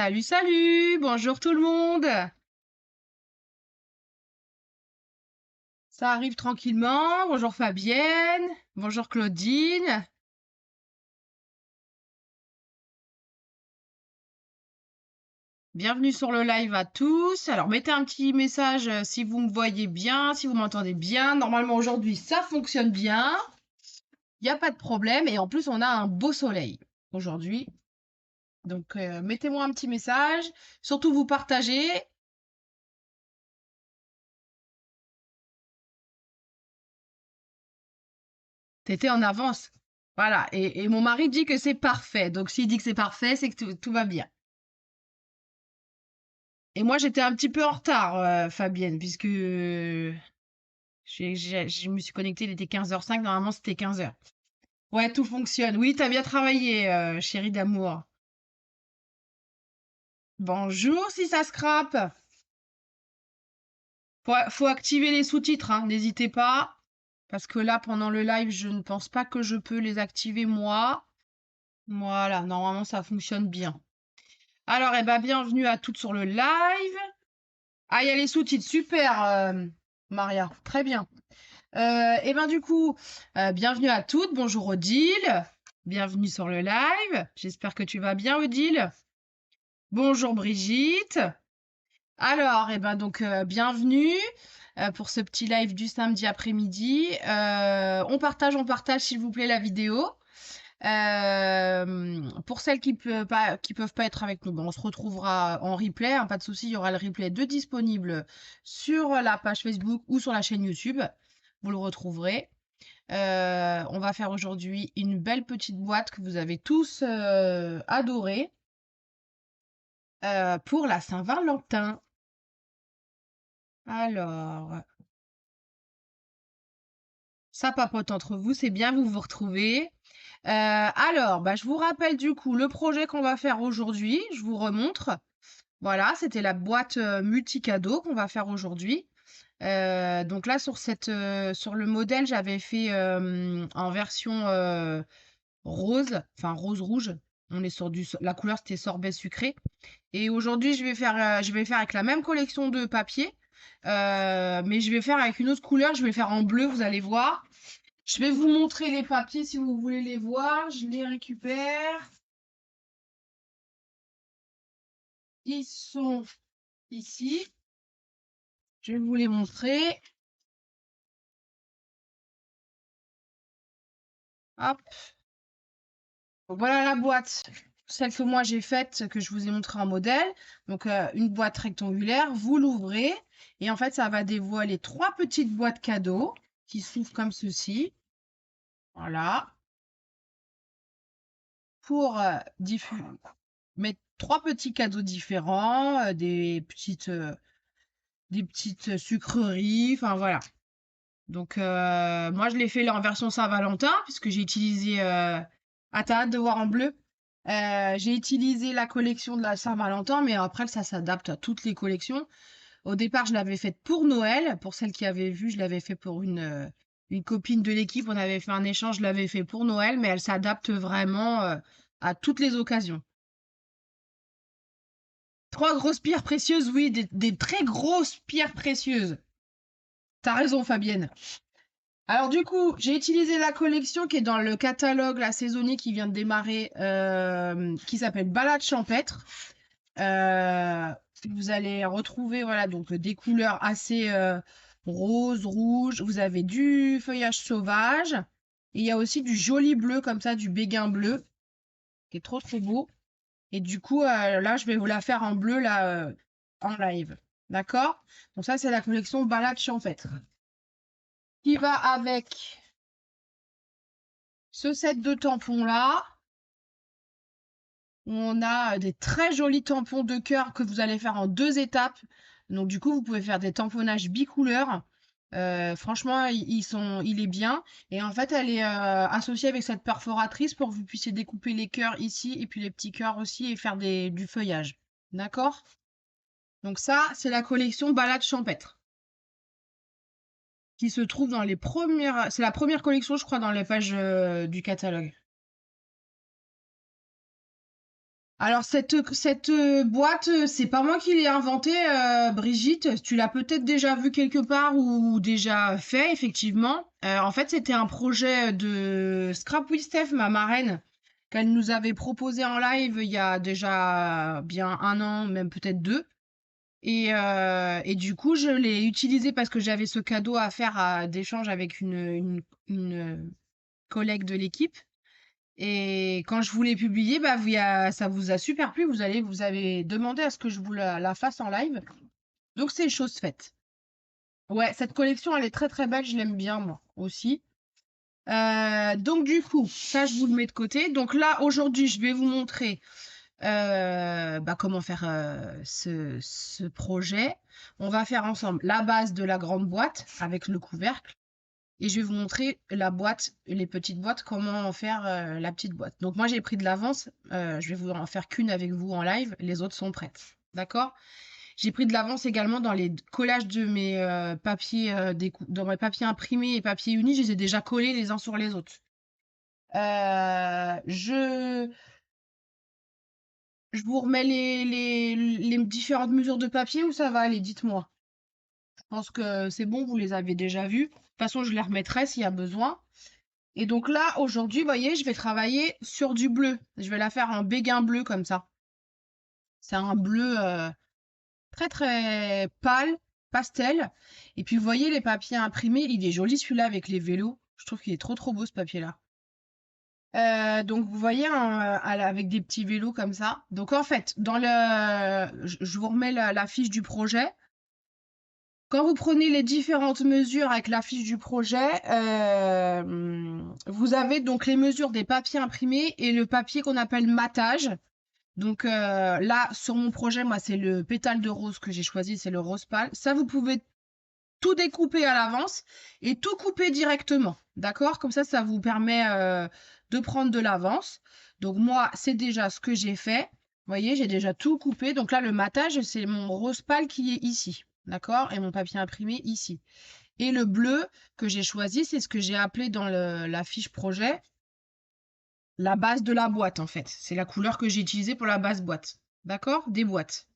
Salut, salut, bonjour tout le monde. Ça arrive tranquillement. Bonjour Fabienne, bonjour Claudine. Bienvenue sur le live à tous. Alors mettez un petit message si vous me voyez bien, si vous m'entendez bien. Normalement aujourd'hui ça fonctionne bien. Il n'y a pas de problème et en plus on a un beau soleil aujourd'hui. Donc mettez-moi un petit message. Surtout vous partagez. T'étais en avance. Voilà. Et mon mari dit que c'est parfait. Donc s'il dit que c'est parfait, c'est que tout va bien. Et moi, j'étais un petit peu en retard, Fabienne, puisque je me suis connectée, il était 15h05, normalement c'était 15h. Ouais, tout fonctionne. Oui, t'as bien travaillé, chérie d'amour. Bonjour, si ça scrape. Faut activer les sous-titres, hein, n'hésitez pas. Parce que là, pendant le live, je ne pense pas que je peux les activer moi. Voilà, normalement ça fonctionne bien. Alors, eh ben, bienvenue à toutes sur le live. Ah, il y a les sous-titres, super, Maria, très bien. Et ben du coup, bienvenue à toutes. Bonjour Odile. Bienvenue sur le live. J'espère que tu vas bien, Odile. Bonjour Brigitte. Alors, et ben donc bienvenue pour ce petit live du samedi après-midi. On partage s'il vous plaît la vidéo. Pour celles qui peuvent pas être avec nous, bon, on se retrouvera en replay, hein, pas de souci, il y aura le replay de disponible sur la page Facebook ou sur la chaîne YouTube. Vous le retrouverez. On va faire aujourd'hui une belle petite boîte que vous avez tous adorée pour la Saint-Valentin. Alors, ça papote entre vous, c'est bien, vous vous retrouvez. Alors, bah, je vous rappelle du coup le projet qu'on va faire aujourd'hui. Je vous remontre. Voilà, c'était la boîte multi-cadeaux qu'on va faire aujourd'hui. Donc là, sur le modèle, j'avais fait en version rose, enfin rose-rouge. On est sur la couleur, c'était sorbet sucré. Et aujourd'hui, je vais faire avec la même collection de papier, mais je vais faire avec une autre couleur. Je vais faire en bleu, vous allez voir. Je vais vous montrer les papiers si vous voulez les voir. Je les récupère. Ils sont ici. Je vais vous les montrer. Hop. Donc voilà la boîte, celle que moi j'ai faite, que je vous ai montré en modèle. Donc une boîte rectangulaire, vous l'ouvrez et en fait ça va dévoiler trois petites boîtes cadeaux qui s'ouvrent comme ceci. Voilà. Pour mettre trois petits cadeaux différents, des petites sucreries, enfin voilà. Donc moi je l'ai fait là en version Saint-Valentin puisque j'ai utilisé ah t'as hâte de voir en bleu. J'ai utilisé la collection de la Saint-Valentin, mais après ça s'adapte à toutes les collections. Au départ, je l'avais faite pour Noël. Pour celle qui avait vu, je l'avais fait pour une copine de l'équipe. On avait fait un échange, je l'avais fait pour Noël, mais elle s'adapte vraiment à toutes les occasions. Trois grosses pierres précieuses, oui, des très grosses pierres précieuses. T'as raison, Fabienne. Alors du coup, j'ai utilisé la collection qui est dans le catalogue la saisonnier qui vient de démarrer, qui s'appelle Balade champêtre. Euh, Vous allez retrouver voilà donc des couleurs assez rose, rouge. Vous avez du feuillage sauvage. Et il y a aussi du joli bleu comme ça, du béguin bleu, qui est trop trop beau. Et du coup, là, je vais vous la faire en bleu là en live. D'accord? Donc ça, c'est la collection Balade champêtre. Qui va avec ce set de tampons là. On a des très jolis tampons de cœur que vous allez faire en deux étapes. Donc du coup, vous pouvez faire des tamponnages bicouleurs. Franchement, il est bien. Et en fait, elle est associée avec cette perforatrice pour que vous puissiez découper les cœurs ici et puis les petits cœurs aussi et faire du feuillage. D'accord? Donc ça, c'est la collection Balade champêtre qui se trouve dans les premières. C'est la première collection, je crois, dans les pages du catalogue. Alors cette boîte, c'est pas moi qui l'ai inventée, Brigitte. Tu l'as peut-être déjà vue quelque part ou déjà fait, effectivement. En fait, c'était un projet de Scrap with Steph, ma marraine, qu'elle nous avait proposé en live il y a déjà bien un an, même peut-être deux. Et du coup, je l'ai utilisé parce que j'avais ce cadeau à faire d'échange avec une collègue de l'équipe. Et quand je voulais publier, bah, ça vous a super plu. Vous avez demandé à ce que je vous la fasse en live. Donc, c'est chose faite. Ouais, cette collection, elle est très très belle. Je l'aime bien, moi aussi. Donc, du coup, ça, je vous le mets de côté. Donc là, aujourd'hui, je vais vous montrer bah, comment faire ce projet. On va faire ensemble la base de la grande boîte avec le couvercle. Et je vais vous montrer la boîte, les petites boîtes, comment en faire la petite boîte. Donc moi j'ai pris de l'avance, je vais vous en faire qu'une avec vous en live, les autres sont prêtes. D'accord? J'ai pris de l'avance également dans les collages de mes papiers, dans mes papiers imprimés et papiers unis, je les ai déjà collés les uns sur les autres. Euh, je, je vous remets les différentes mesures de papier ou ça va aller, dites-moi. Je pense que c'est bon, vous les avez déjà vues. De toute façon, je les remettrai s'il y a besoin. Et donc là, aujourd'hui, vous voyez, je vais travailler sur du bleu. Je vais la faire en béguin bleu comme ça. C'est un bleu très très pâle, pastel. Et puis vous voyez les papiers imprimés, il est joli celui-là avec les vélos. Je trouve qu'il est trop trop beau ce papier-là. Donc vous voyez avec des petits vélos comme ça. Donc en fait, je vous remets la fiche du projet. Quand vous prenez les différentes mesures avec la fiche du projet, vous avez donc les mesures des papiers imprimés et le papier qu'on appelle matage. Donc là, sur mon projet, moi, c'est le pétale de rose que j'ai choisi, c'est le rose pâle. Ça, vous pouvez tout découper à l'avance et tout couper directement. D'accord? Comme ça vous permet de prendre de l'avance. Donc moi, c'est déjà ce que j'ai fait. Vous voyez, j'ai déjà tout coupé. Donc là, le matage, c'est mon rose pâle qui est ici. D'accord? Et mon papier imprimé ici. Et le bleu que j'ai choisi, c'est ce que j'ai appelé dans la fiche projet la base de la boîte, en fait. C'est la couleur que j'ai utilisée pour la base boîte. D'accord? Des boîtes.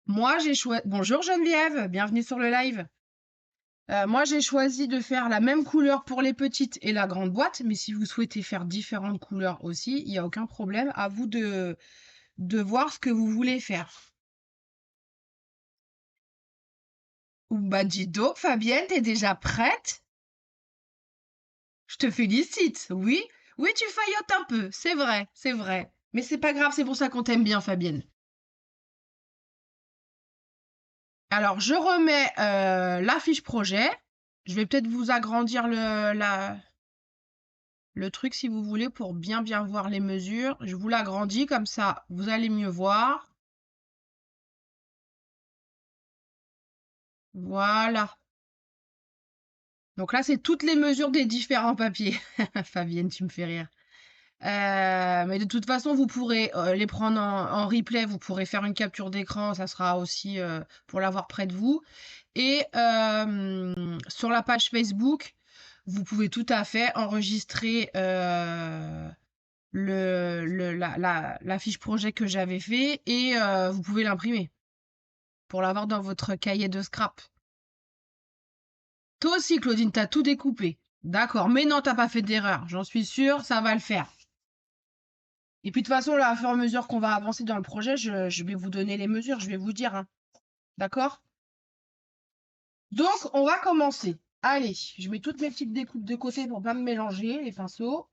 Moi, j'ai choisi... Bonjour Geneviève, bienvenue sur le live. Moi, j'ai choisi de faire la même couleur pour les petites et la grande boîte, mais si vous souhaitez faire différentes couleurs aussi, il n'y a aucun problème. À vous de voir ce que vous voulez faire. Bah dis donc, Fabienne, t'es déjà prête? Je te félicite. Oui, oui, tu faillotes un peu, c'est vrai, c'est vrai. Mais c'est pas grave, c'est pour ça qu'on t'aime bien, Fabienne. Alors, je remets la fiche projet. Je vais peut-être vous agrandir le truc si vous voulez pour bien bien voir les mesures. Je vous l'agrandis comme ça, vous allez mieux voir. Voilà. Donc là, c'est toutes les mesures des différents papiers. Fabienne, tu me fais rire. Mais de toute façon, vous pourrez les prendre en replay. Vous pourrez faire une capture d'écran. Ça sera aussi pour l'avoir près de vous. Et sur la page Facebook, vous pouvez tout à fait enregistrer la fiche projet que j'avais fait et vous pouvez l'imprimer pour l'avoir dans votre cahier de scrap. Toi aussi, Claudine, t'as tout découpé. D'accord, mais non, t'as pas fait d'erreur. J'en suis sûre, ça va le faire. Et puis de toute façon, là, à fur et à mesure qu'on va avancer dans le projet, je vais vous donner les mesures, je vais vous dire. Hein. D'accord? Donc, on va commencer. Allez, je mets toutes mes petites découpes de côté pour pas me mélanger, les pinceaux.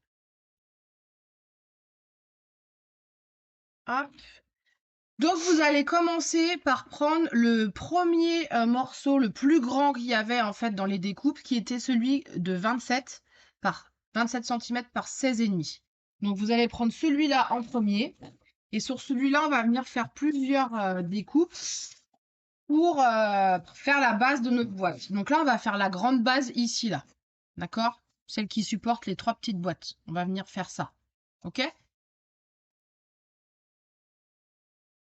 Hop. Donc, vous allez commencer par prendre le premier morceau, le plus grand qu'il y avait en fait dans les découpes, qui était celui de 27 par 27 cm par 16,5. Donc, vous allez prendre celui-là en premier. Et sur celui-là, on va venir faire plusieurs découpes pour faire la base de notre boîte. Donc là, on va faire la grande base ici, là. D'accord? Celle qui supporte les trois petites boîtes. On va venir faire ça. OK?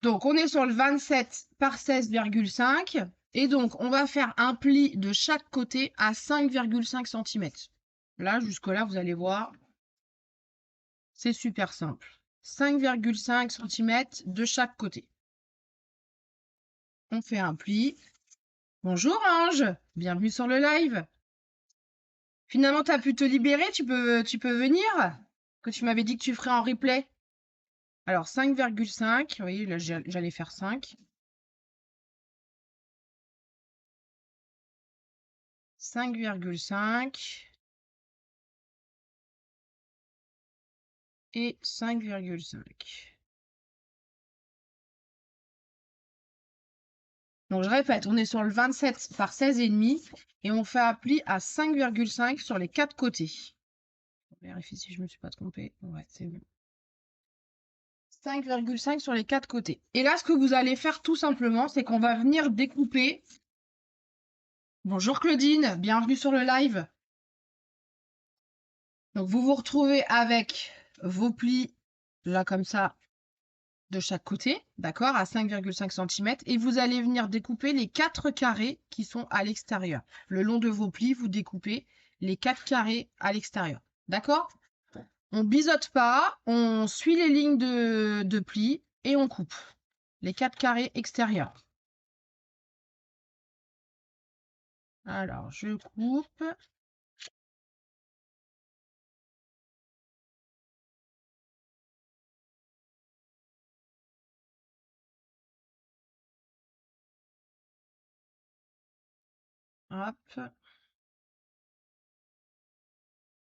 Donc, on est sur le 27 par 16,5. Et donc, on va faire un pli de chaque côté à 5,5 cm. Là, jusque-là, vous allez voir, c'est super simple. 5,5 cm de chaque côté. On fait un pli. Bonjour Ange, bienvenue sur le live. Finalement, tu as pu te libérer, tu peux venir? Que tu m'avais dit que tu ferais en replay. Alors 5,5, oui, là j'allais faire 5. 5,5 et 5,5. Donc je répète, on est sur le 27 par 16,5 et on fait un pli à 5,5 sur les 4 côtés. Je vérifie si je ne me suis pas trompée. Ouais, c'est bon. 5,5 sur les 4 côtés. Et là, ce que vous allez faire tout simplement, c'est qu'on va venir découper. Bonjour Claudine, bienvenue sur le live. Donc vous vous retrouvez avec vos plis, là comme ça, de chaque côté, d'accord, à 5,5 cm. Et vous allez venir découper les 4 carrés qui sont à l'extérieur. Le long de vos plis, vous découpez les 4 carrés à l'extérieur. D'accord? On biseaute pas, on suit les lignes de plis et on coupe les 4 carrés extérieurs. Alors, je coupe. Hop.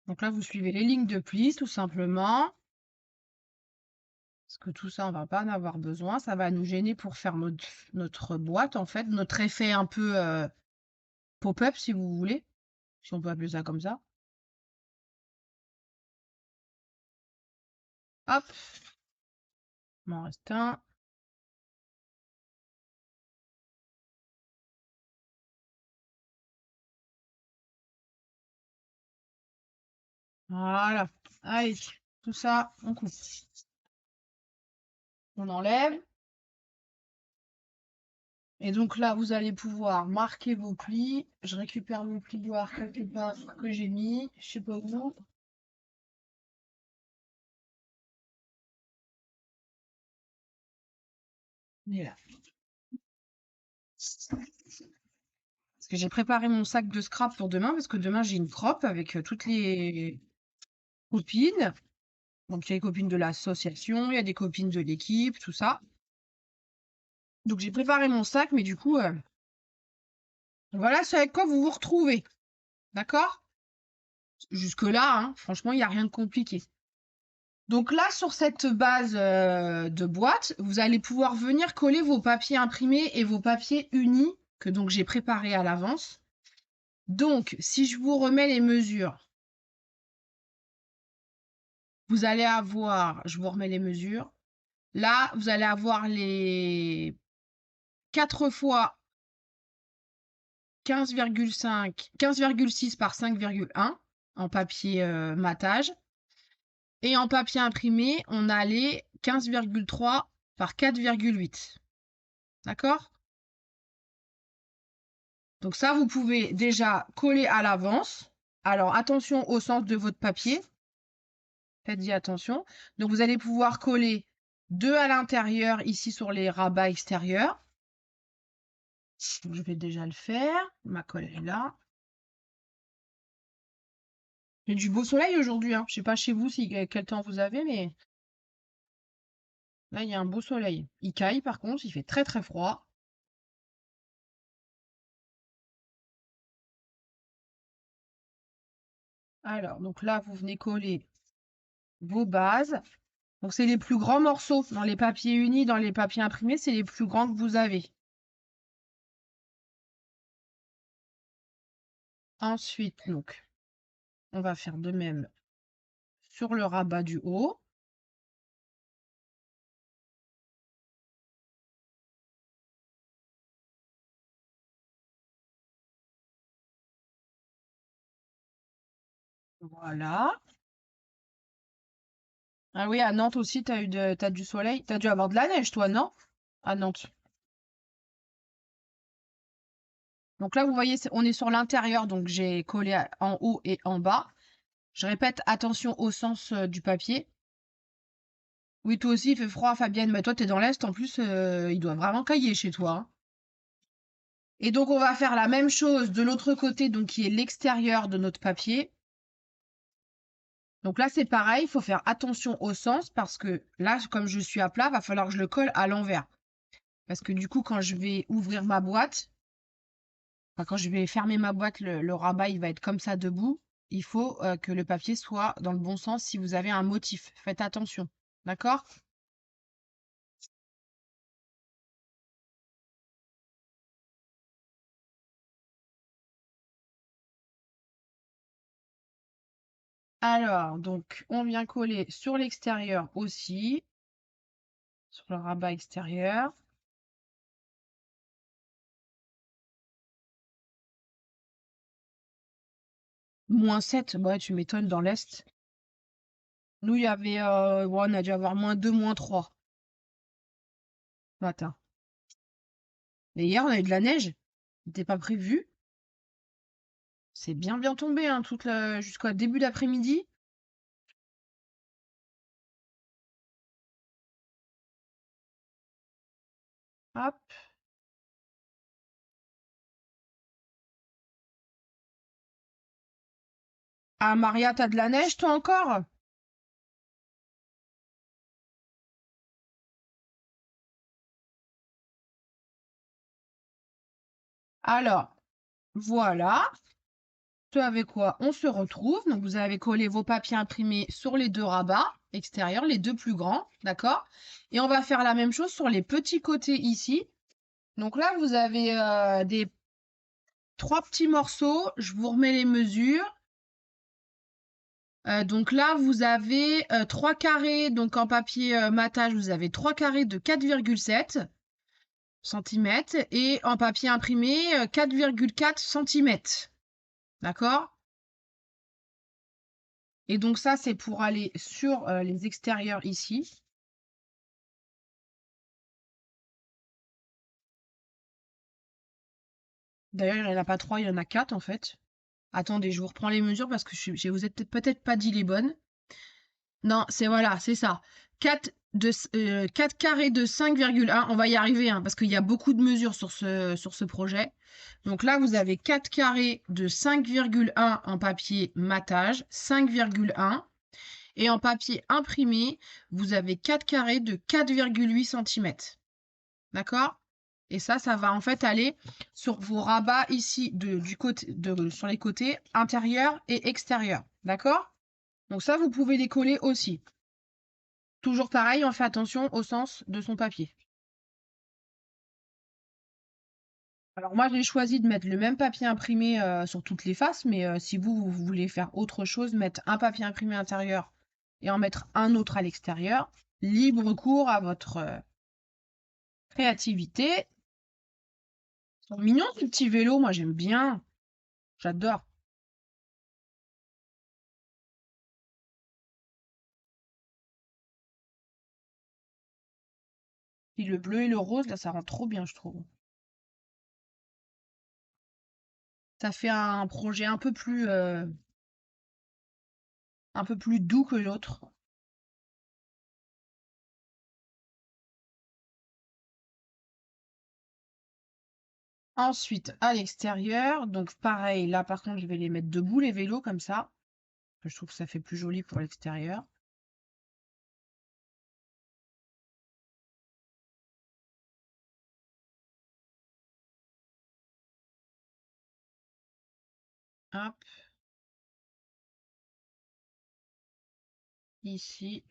Donc là, vous suivez les lignes de plis, tout simplement. Parce que tout ça, on va pas en avoir besoin. Ça va nous gêner pour faire notre boîte, en fait. Notre effet un peu pop-up, si vous voulez. Si on peut appeler ça comme ça. Hop. Il m'en reste un. Voilà. Allez, tout ça, on coupe. On enlève. Et donc là, vous allez pouvoir marquer vos plis. Je récupère mon plioir quelque part que j'ai mis. Je sais pas où. Il est là. Parce que j'ai préparé mon sac de scrap pour demain, parce que demain j'ai une crop avec toutes les copines. Donc il y a les copines de l'association, il y a des copines de l'équipe, tout ça. Donc j'ai préparé mon sac, mais du coup, voilà ce avec quoi vous vous retrouvez. D'accord? Jusque-là, hein, franchement, il n'y a rien de compliqué. Donc là, sur cette base de boîte, vous allez pouvoir venir coller vos papiers imprimés et vos papiers unis que donc j'ai préparés à l'avance. Donc, si je vous remets les mesures, vous allez avoir, je vous remets les mesures, là, vous allez avoir les 4 fois 15,6 par 5,1 en papier matage. Et en papier imprimé, on a les 15,3 par 4,8. D'accord? Donc ça, vous pouvez déjà coller à l'avance. Alors, attention au sens de votre papier. Faites-y attention. Donc, vous allez pouvoir coller 2 à l'intérieur, ici sur les rabats extérieurs. Donc, je vais déjà le faire. Ma colle est là. Il y a du beau soleil aujourd'hui, hein. Je sais pas chez vous quel temps vous avez, mais là, il y a un beau soleil. Il caille, par contre, il fait très très froid. Alors, donc là, vous venez coller vos bases. Donc, c'est les plus grands morceaux. Dans les papiers unis, dans les papiers imprimés, c'est les plus grands que vous avez. Ensuite, donc, on va faire de même sur le rabat du haut. Voilà. Ah oui, à Nantes aussi, t'as du soleil. T'as dû avoir de la neige, toi, non? À Nantes. Donc là, vous voyez, on est sur l'intérieur, donc j'ai collé en haut et en bas. Je répète, attention au sens du papier. Oui, toi aussi, il fait froid, Fabienne. Mais toi, t'es dans l'Est, en plus, il doit vraiment cailler chez toi, hein. Et donc, on va faire la même chose de l'autre côté, donc qui est l'extérieur de notre papier. Donc là, c'est pareil, il faut faire attention au sens parce que là, comme je suis à plat, va falloir que je le colle à l'envers. Parce que du coup, quand je vais ouvrir ma boîte, enfin, quand je vais fermer ma boîte, le rabat, il va être comme ça debout. Il faut que le papier soit dans le bon sens si vous avez un motif. Faites attention. D'accord? Alors, donc, on vient coller sur l'extérieur aussi, sur le rabat extérieur. -7, ouais, tu m'étonnes, dans l'Est. Nous, il y avait, ouais, on a dû avoir -2, -3 ce matin. Mais hier, on a eu de la neige. C'était pas prévu. C'est bien tombé, hein, jusqu'au début d'après-midi. Hop. Ah, Maria, t'as de la neige, toi, encore? Alors, voilà. Ce avec quoi on se retrouve. Donc, vous avez collé vos papiers imprimés sur les deux rabats extérieurs, les deux plus grands, d'accord? Et on va faire la même chose sur les petits côtés ici. Donc là, vous avez des trois petits morceaux. Je vous remets les mesures. Donc là, vous avez 3 carrés. Donc en papier matage, vous avez 3 carrés de 4,7 cm et en papier imprimé 4,4 cm. D'accord? Et donc ça, c'est pour aller sur les extérieurs ici. D'ailleurs, il n'y en a pas 3, il y en a 4 en fait. Attendez, je vous reprends les mesures parce que je vous ai peut-être pas dit les bonnes. Non, c'est voilà, c'est ça. 4 carrés de 5,1. On va y arriver hein, parce qu'il y a beaucoup de mesures sur ce projet. Donc là, vous avez 4 carrés de 5,1 en papier matage, 5,1. Et en papier imprimé, vous avez 4 carrés de 4,8 cm. D'accord? Et ça va en fait aller sur vos rabats ici du côté, sur les côtés intérieur et extérieur. D'accord? Donc ça, vous pouvez les coller aussi. Toujours pareil, on fait attention au sens de son papier. Alors moi, j'ai choisi de mettre le même papier imprimé sur toutes les faces, mais si vous voulez faire autre chose, mettre un papier imprimé intérieur et en mettre un autre à l'extérieur, libre cours à votre créativité. Ils sont mignons ces petits vélos, moi j'aime bien, j'adore. Puis le bleu et le rose, là, ça rend trop bien, je trouve. Ça fait un projet un peu plus doux que l'autre. Ensuite, à l'extérieur, donc pareil, là par contre, je vais les mettre debout, les vélos, comme ça. Je trouve que ça fait plus joli pour l'extérieur. Hop, ici.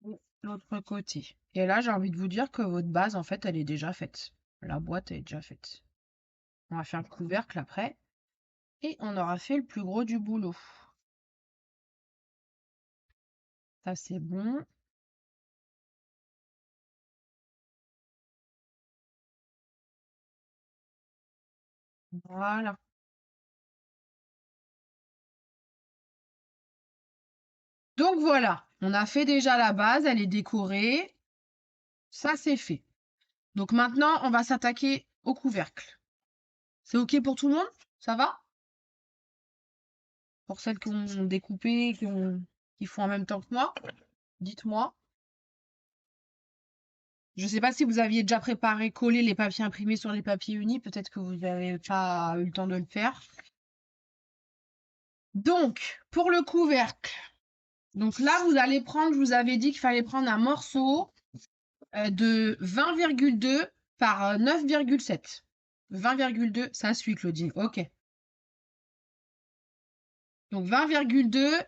Ou l'autre côté. Et là, j'ai envie de vous dire que votre base, en fait, elle est déjà faite. La boîte est déjà faite. On va faire le couvercle après. Et on aura fait le plus gros du boulot. Ça, c'est bon. Voilà. Donc voilà, on a fait déjà la base, elle est décorée. Ça, c'est fait. Donc maintenant, on va s'attaquer au couvercle. C'est OK pour tout le monde? Ça va? Pour celles qui ont découpé, qui font en même temps que moi, dites-moi. Je ne sais pas si vous aviez déjà préparé, collé les papiers imprimés sur les papiers unis. Peut-être que vous n'avez pas eu le temps de le faire. Donc, pour le couvercle, donc là, vous allez prendre, je vous avais dit qu'il fallait prendre un morceau de 20,2 par 9,7. 20,2, ça suit, Claudine. OK. Donc 20,2.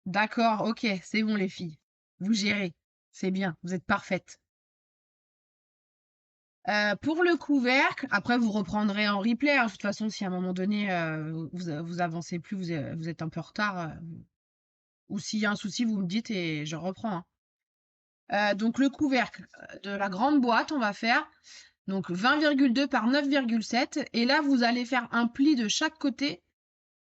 D'accord, OK, c'est bon, les filles. Vous gérez. C'est bien, vous êtes parfaites. Pour le couvercle, après vous reprendrez en replay, hein. De toute façon, si à un moment donné, vous avancez plus, vous êtes un peu en retard, ou s'il y a un souci, vous me dites et je reprends, hein. Donc le couvercle, de la grande boîte, on va faire donc 20,2 par 9,7 et là, vous allez faire un pli de chaque côté,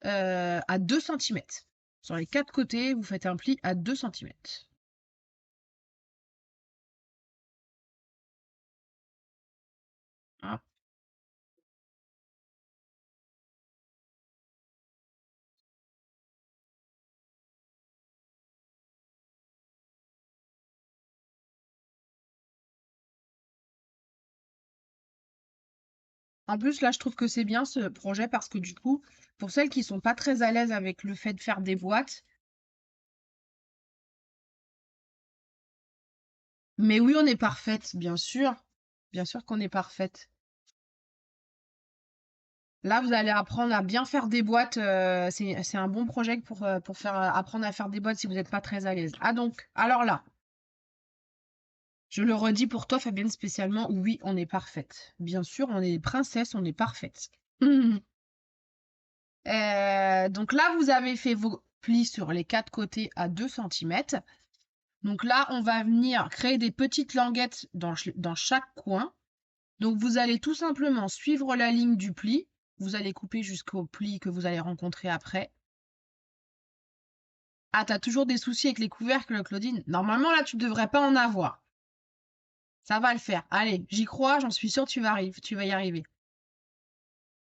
à 2 centimètres. Sur les 4 côtés, vous faites un pli à 2 centimètres. Hop. En plus, là, je trouve que c'est bien ce projet parce que du coup, pour celles qui sont pas très à l'aise avec le fait de faire des boîtes, mais oui, on est parfaite, bien sûr. Bien sûr qu'on est parfaite. Là, vous allez apprendre à bien faire des boîtes. C'est un bon projet pour faire, apprendre à faire des boîtes si vous n'êtes pas très à l'aise. Ah donc, alors là, je le redis pour toi, Fabienne, spécialement, oui, on est parfaite. Bien sûr, on est princesse, on est parfaite. Donc là, vous avez fait vos plis sur les 4 côtés à 2 centimètres. Donc là, on va venir créer des petites languettes dans chaque coin. Donc vous allez tout simplement suivre la ligne du pli. Vous allez couper jusqu'au pli que vous allez rencontrer après. Ah, t'as toujours des soucis avec les couvercles, Claudine? Normalement, là, tu ne devrais pas en avoir. Ça va le faire. Allez, j'y crois, j'en suis sûre, tu vas y arriver.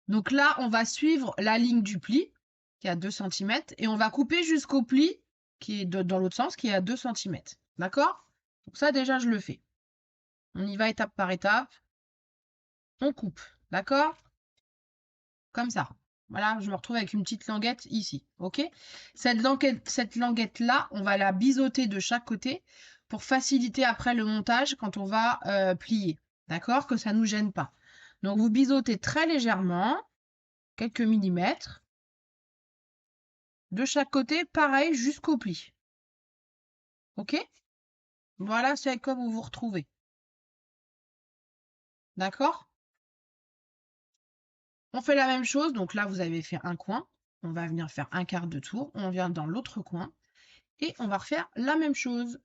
Donc là, on va suivre la ligne du pli, qui est à 2 centimètres, et on va couper jusqu'au pli, qui est dans l'autre sens, qui est à 2 centimètres. D'accord? Donc ça, déjà, je le fais. On y va étape par étape. On coupe. D'accord? Comme ça. Voilà, je me retrouve avec une petite languette ici. OK? Cette languette-là, on va la biseauter de chaque côté pour faciliter après le montage quand on va plier. D'accord? Que ça ne nous gêne pas. Donc, vous biseautez très légèrement, quelques millimètres, de chaque côté, pareil, jusqu'au pli. OK? Voilà, c'est avec quoi vous vous retrouvez. D'accord? On fait la même chose. Donc là, vous avez fait un coin. On va venir faire un quart de tour. On vient dans l'autre coin. Et on va refaire la même chose.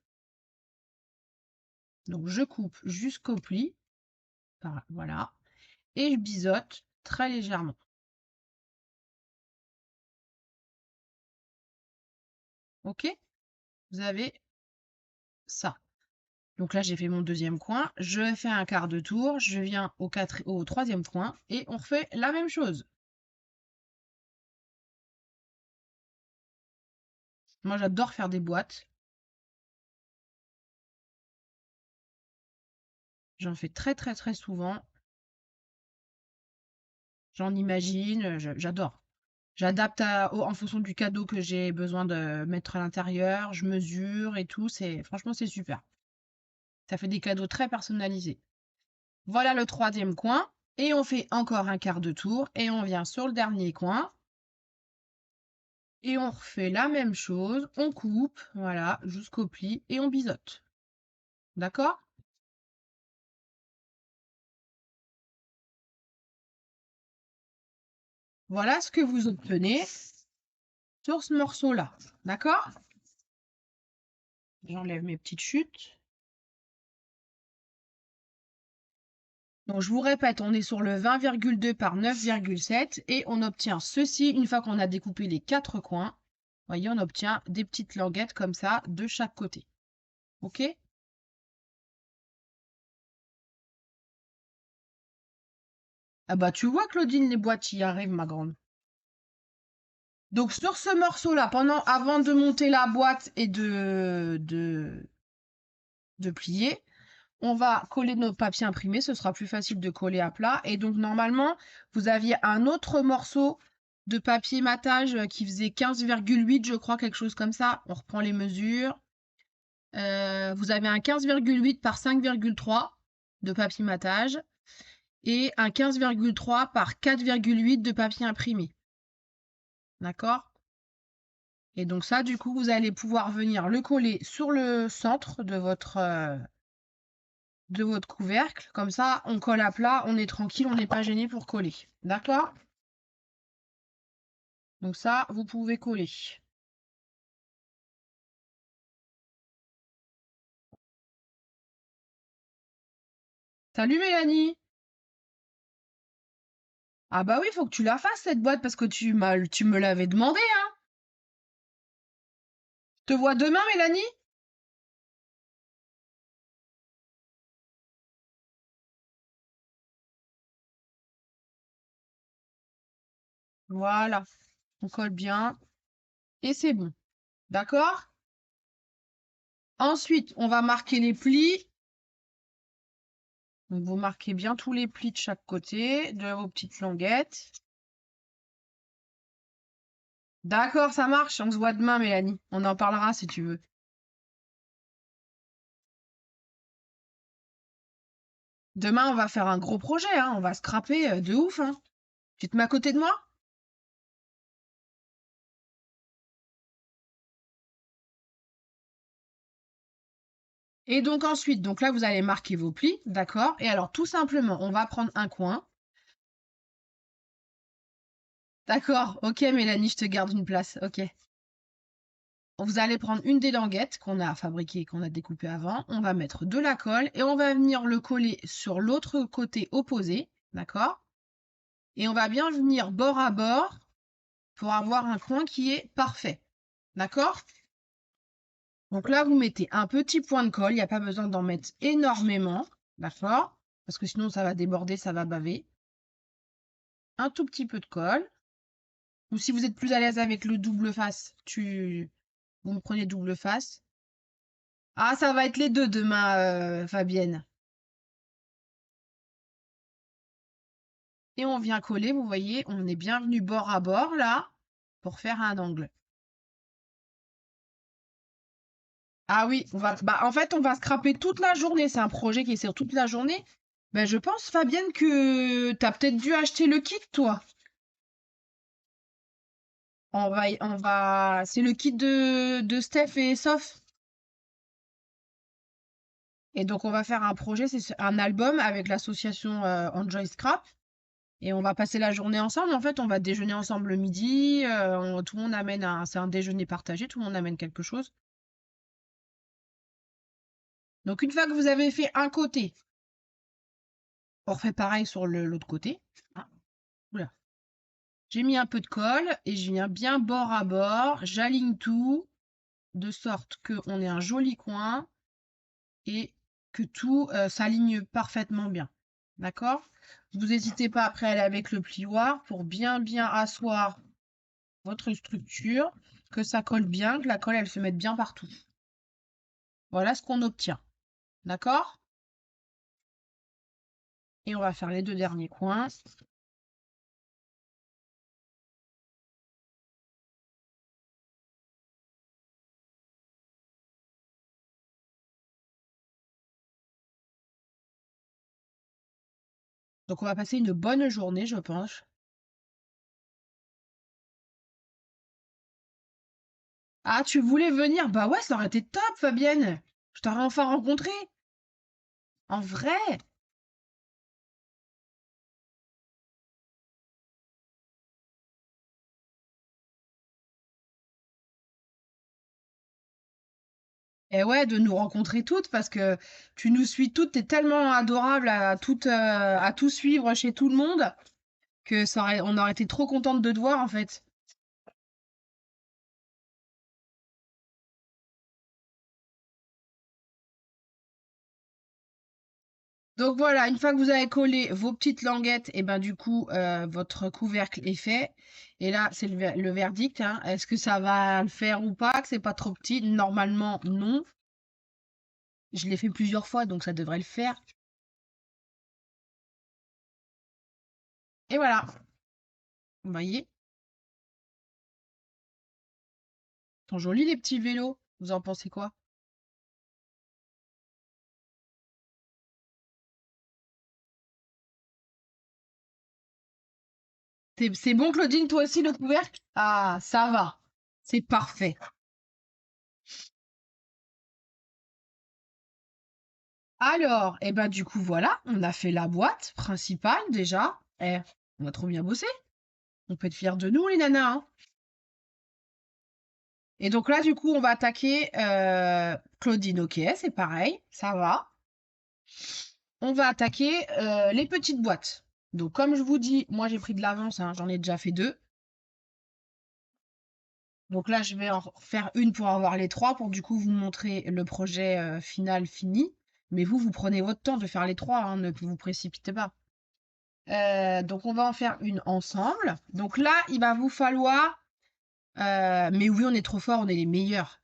Donc je coupe jusqu'au pli. Voilà. Et je biseaute très légèrement. OK? Vous avez ça. Donc là, j'ai fait mon deuxième coin. Je fais un quart de tour. Je viens au troisième coin. Et on refait la même chose. Moi, j'adore faire des boîtes. J'en fais très très très souvent. J'en imagine. J'adore. J'adapte en fonction du cadeau que j'ai besoin de mettre à l'intérieur. Je mesure et tout. Franchement, c'est super. Ça fait des cadeaux très personnalisés. Voilà le troisième coin. Et on fait encore un quart de tour. Et on vient sur le dernier coin. Et on refait la même chose. On coupe, voilà, jusqu'au pli. Et on biseaute. D'accord? Voilà ce que vous obtenez sur ce morceau-là. D'accord? J'enlève mes petites chutes. Donc, je vous répète, on est sur le 20,2 par 9,7 et on obtient ceci une fois qu'on a découpé les 4 coins. Vous voyez, on obtient des petites languettes comme ça de chaque côté. OK? Ah bah tu vois, Claudine, les boîtes y arrivent, ma grande. Donc sur ce morceau-là, avant de monter la boîte et de plier, on va coller nos papiers imprimés, ce sera plus facile de coller à plat. Et donc normalement, vous aviez un autre morceau de papier matage qui faisait 15,8, je crois, quelque chose comme ça. On reprend les mesures. Vous avez un 15,8 par 5,3 de papier matage et un 15,3 par 4,8 de papier imprimé. D'accord? Et donc ça, du coup, vous allez pouvoir venir le coller sur le centre de votre couvercle. Comme ça, on colle à plat, on est tranquille, on n'est pas gêné pour coller. D'accord? Donc ça, vous pouvez coller. Salut Mélanie! Ah bah oui, faut que tu la fasses cette boîte parce que tu me l'avais demandé, hein. Te vois demain, Mélanie? Voilà, on colle bien et c'est bon. D'accord? Ensuite, on va marquer les plis. Donc, vous marquez bien tous les plis de chaque côté de vos petites languettes. D'accord, ça marche. On se voit demain, Mélanie. On en parlera si tu veux. Demain, on va faire un gros projet, hein. On va scraper de ouf, hein. Tu te mets à côté de moi? Et donc ensuite, donc là, vous allez marquer vos plis, d'accord? Et alors, tout simplement, on va prendre un coin. D'accord, ok, Mélanie, je te garde une place, ok. Vous allez prendre une des languettes qu'on a fabriquées, qu'on a découpées avant. On va mettre de la colle et on va venir le coller sur l'autre côté opposé, d'accord? Et on va bien venir bord à bord pour avoir un coin qui est parfait, d'accord? Donc là, vous mettez un petit point de colle. Il n'y a pas besoin d'en mettre énormément, d'accord? Parce que sinon, ça va déborder, ça va baver. Un tout petit peu de colle. Ou si vous êtes plus à l'aise avec le double face, vous me prenez double face. Ah, ça va être les deux demain, Fabienne. Et on vient coller, vous voyez, on est bien venu bord à bord là, pour faire un angle. Ah oui, en fait, on va scraper toute la journée. C'est un projet qui est sur toute la journée. Ben, je pense, Fabienne, que t'as peut-être dû acheter le kit, toi. C'est le kit de Steph et Soph. Et donc, on va faire un projet, c'est un album avec l'association Enjoy Scrap. Et on va passer la journée ensemble. En fait, on va déjeuner ensemble le midi. Tout le monde c'est un déjeuner partagé. Tout le monde amène quelque chose. Donc, une fois que vous avez fait un côté, on refait pareil sur l'autre côté. Ah, oula. J'ai mis un peu de colle et je viens bien bord à bord. J'aligne tout de sorte qu'on ait un joli coin et que tout s'aligne parfaitement bien. D'accord? Vous n'hésitez pas après à aller avec le plioir pour bien asseoir votre structure, que ça colle bien, que la colle elle se mette bien partout. Voilà ce qu'on obtient. D'accord? Et on va faire les deux derniers coins. Donc on va passer une bonne journée, je pense. Ah, tu voulais venir? Bah ouais, ça aurait été top, Fabienne. Je t'aurais enfin rencontré. En vrai. Et ouais, de nous rencontrer toutes parce que tu nous suis toutes, t'es tellement adorable à tout suivre chez tout le monde que on aurait été trop contente de te voir en fait. Donc voilà, une fois que vous avez collé vos petites languettes, et ben du coup, votre couvercle est fait. Et là, c'est le verdict, hein. Est-ce que ça va le faire ou pas? Que c'est pas trop petit? Normalement, non. Je l'ai fait plusieurs fois, donc ça devrait le faire. Et voilà. Vous voyez? Ils sont jolis les petits vélos. Vous en pensez quoi? C'est bon, Claudine, toi aussi, le couvercle? Ah, ça va. C'est parfait. Alors, et ben du coup, voilà, on a fait la boîte principale déjà. On a trop bien bossé. On peut être fiers de nous, les nanas, hein. Et donc là, du coup, on va attaquer Claudine. Ok, c'est pareil, ça va. On va attaquer les petites boîtes. Donc, comme je vous dis, moi j'ai pris de l'avance, hein, j'en ai déjà fait deux. Donc là, je vais en faire une pour avoir les trois, pour du coup vous montrer le projet final fini. Mais vous, vous prenez votre temps de faire les trois, hein, ne vous précipitez pas. Donc on va en faire une ensemble. Donc là, il va vous falloir... mais oui, on est trop fort, on est les meilleurs.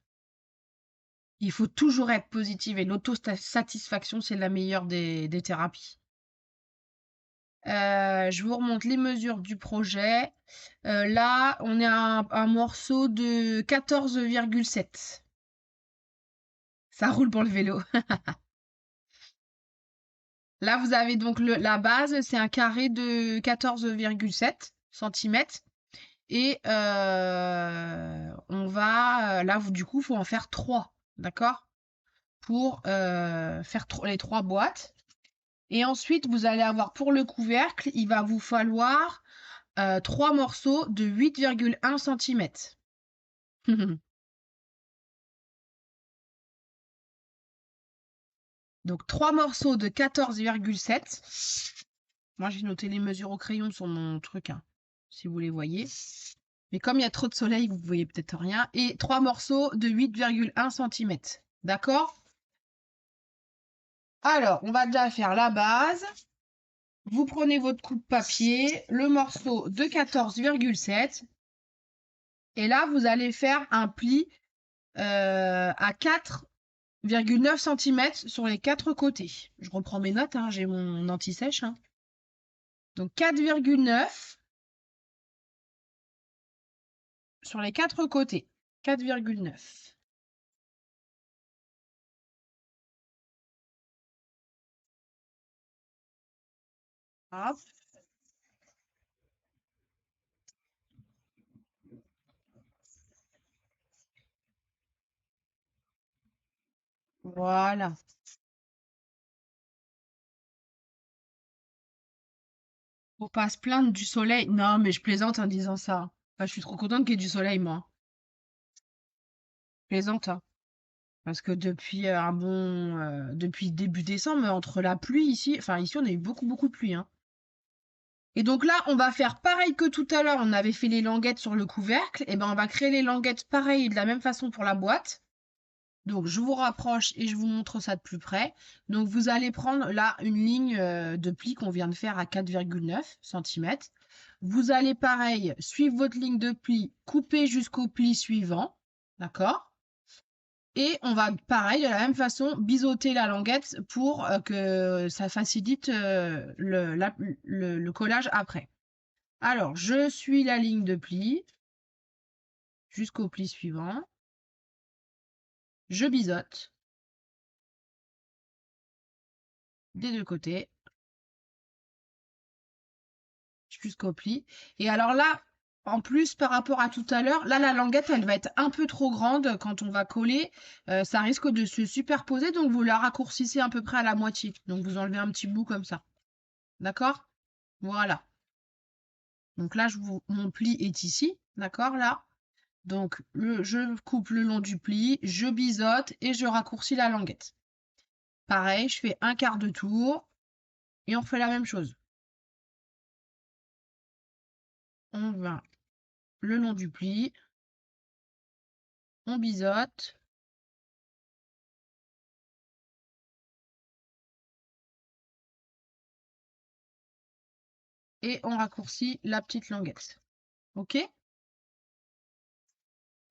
Il faut toujours être positif et l'autosatisfaction, c'est la meilleure des thérapies. Je vous remonte les mesures du projet. Là, on est à un morceau de 14,7. Ça roule pour le vélo. Là, vous avez donc la base, c'est un carré de 14,7 centimètres. Et on va... Là, du coup, il faut en faire 3. D'accord? Pour faire les 3 boîtes. Et ensuite, vous allez avoir pour le couvercle, il va vous falloir 3 morceaux de 8,1 centimètres. Donc 3 morceaux de 14,7. Moi, j'ai noté les mesures au crayon sur mon truc, hein, si vous les voyez. Mais comme il y a trop de soleil, vous ne voyez peut-être rien. Et 3 morceaux de 8,1 centimètres. D'accord? Alors, on va déjà faire la base. Vous prenez votre coupe papier, le morceau de 14,7. Et là, vous allez faire un pli à 4,9 cm sur les 4 côtés. Je reprends mes notes, hein, j'ai mon anti-sèche, hein. Donc 4,9 sur les 4 côtés. 4,9. Hop, voilà. Faut pas se plaindre du soleil. Non, mais je plaisante en disant ça. Enfin, je suis trop contente qu'il y ait du soleil, moi. Je plaisante, hein. Parce que depuis depuis début décembre, entre la pluie ici, enfin ici on a eu beaucoup beaucoup de pluie, hein. Et donc là, on va faire pareil que tout à l'heure, on avait fait les languettes sur le couvercle, et ben on va créer les languettes pareil de la même façon pour la boîte. Donc je vous rapproche et je vous montre ça de plus près. Donc vous allez prendre là une ligne de pli qu'on vient de faire à 4,9 cm. Vous allez pareil suivre votre ligne de pli, couper jusqu'au pli suivant, d'accord? Et on va pareil de la même façon biseauter la languette pour que ça facilite le collage après. Alors, je suis la ligne de pli jusqu'au pli suivant. Je biseaute des deux côtés jusqu'au pli. Et alors là, en plus, par rapport à tout à l'heure, là, la languette, elle va être un peu trop grande quand on va coller. Ça risque de se superposer, donc vous la raccourcissez à peu près à la moitié. Donc vous enlevez un petit bout comme ça. D'accord? Voilà. Donc là, mon pli est ici. D'accord, là. Donc, je coupe le long du pli, je biseaute et je raccourcis la languette. Pareil, je fais un quart de tour et on fait la même chose. On va le long du pli, on biseaute, et on raccourcit la petite languette. OK?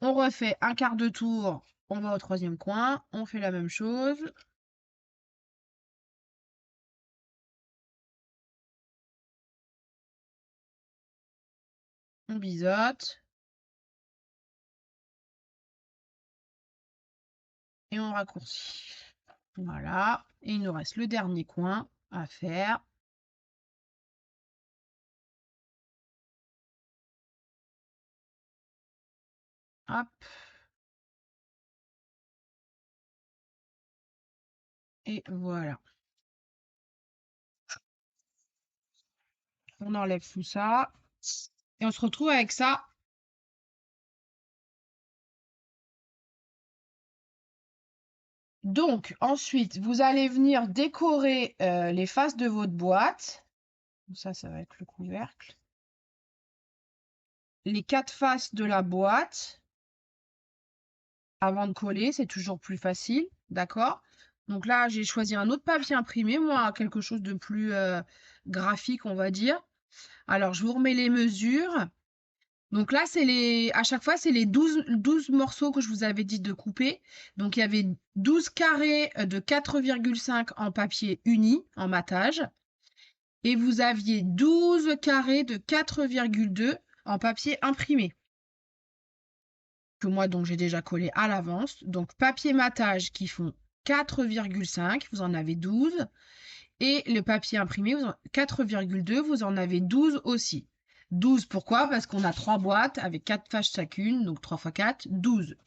On refait un quart de tour, on va au troisième coin, on fait la même chose. On biseaute. Et on raccourcit. Voilà. Et il nous reste le dernier coin à faire. Hop. Et voilà. On enlève tout ça. Et on se retrouve avec ça. Donc, ensuite, vous allez venir décorer les faces de votre boîte. Ça va être le couvercle. Les 4 faces de la boîte. Avant de coller, c'est toujours plus facile. D'accord? Donc là, j'ai choisi un autre papier imprimé, moi, quelque chose de plus graphique, on va dire. Alors, je vous remets les mesures. Donc là, à chaque fois, c'est les 12 morceaux que je vous avais dit de couper. Donc, il y avait 12 carrés de 4,5 en papier uni, en matage. Et vous aviez 12 carrés de 4,2 en papier imprimé. Que moi, donc, j'ai déjà collé à l'avance. Donc, papier matage qui font 4,5, vous en avez 12. Et le papier imprimé, 4,2, vous en avez 12 aussi. 12, pourquoi? Parce qu'on a 3 boîtes avec 4 faces chacune, donc 3 x 4, 12.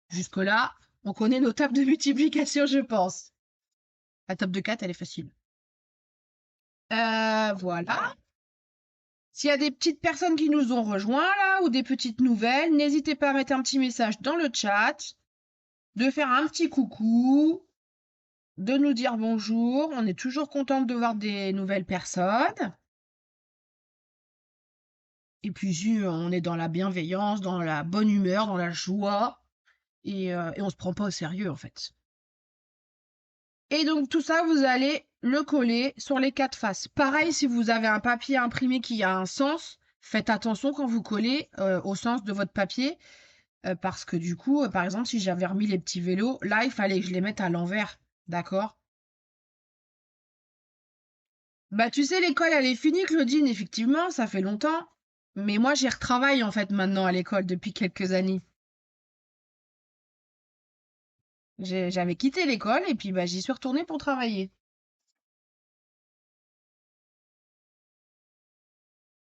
Jusque-là, on connaît nos tables de multiplication, je pense. La table de 4, elle est facile. Voilà. S'il y a des petites personnes qui nous ont rejoints là, ou des petites nouvelles, n'hésitez pas à mettre un petit message dans le chat, de faire un petit coucou, de nous dire bonjour. On est toujours contente de voir des nouvelles personnes. Et puis, on est dans la bienveillance, dans la bonne humeur, dans la joie, et on se prend pas au sérieux, en fait. Et donc, tout ça, vous allez le coller sur les 4 faces. Pareil, si vous avez un papier imprimé qui a un sens, faites attention quand vous collez au sens de votre papier, parce que du coup, par exemple, si j'avais remis les petits vélos, là, il fallait que je les mette à l'envers, d'accord? Bah, tu sais, l'école, elle est finie, Claudine, effectivement, ça fait longtemps. Mais moi, j'y retravaille, en fait, maintenant à l'école depuis quelques années. J'avais quitté l'école et puis bah, j'y suis retournée pour travailler.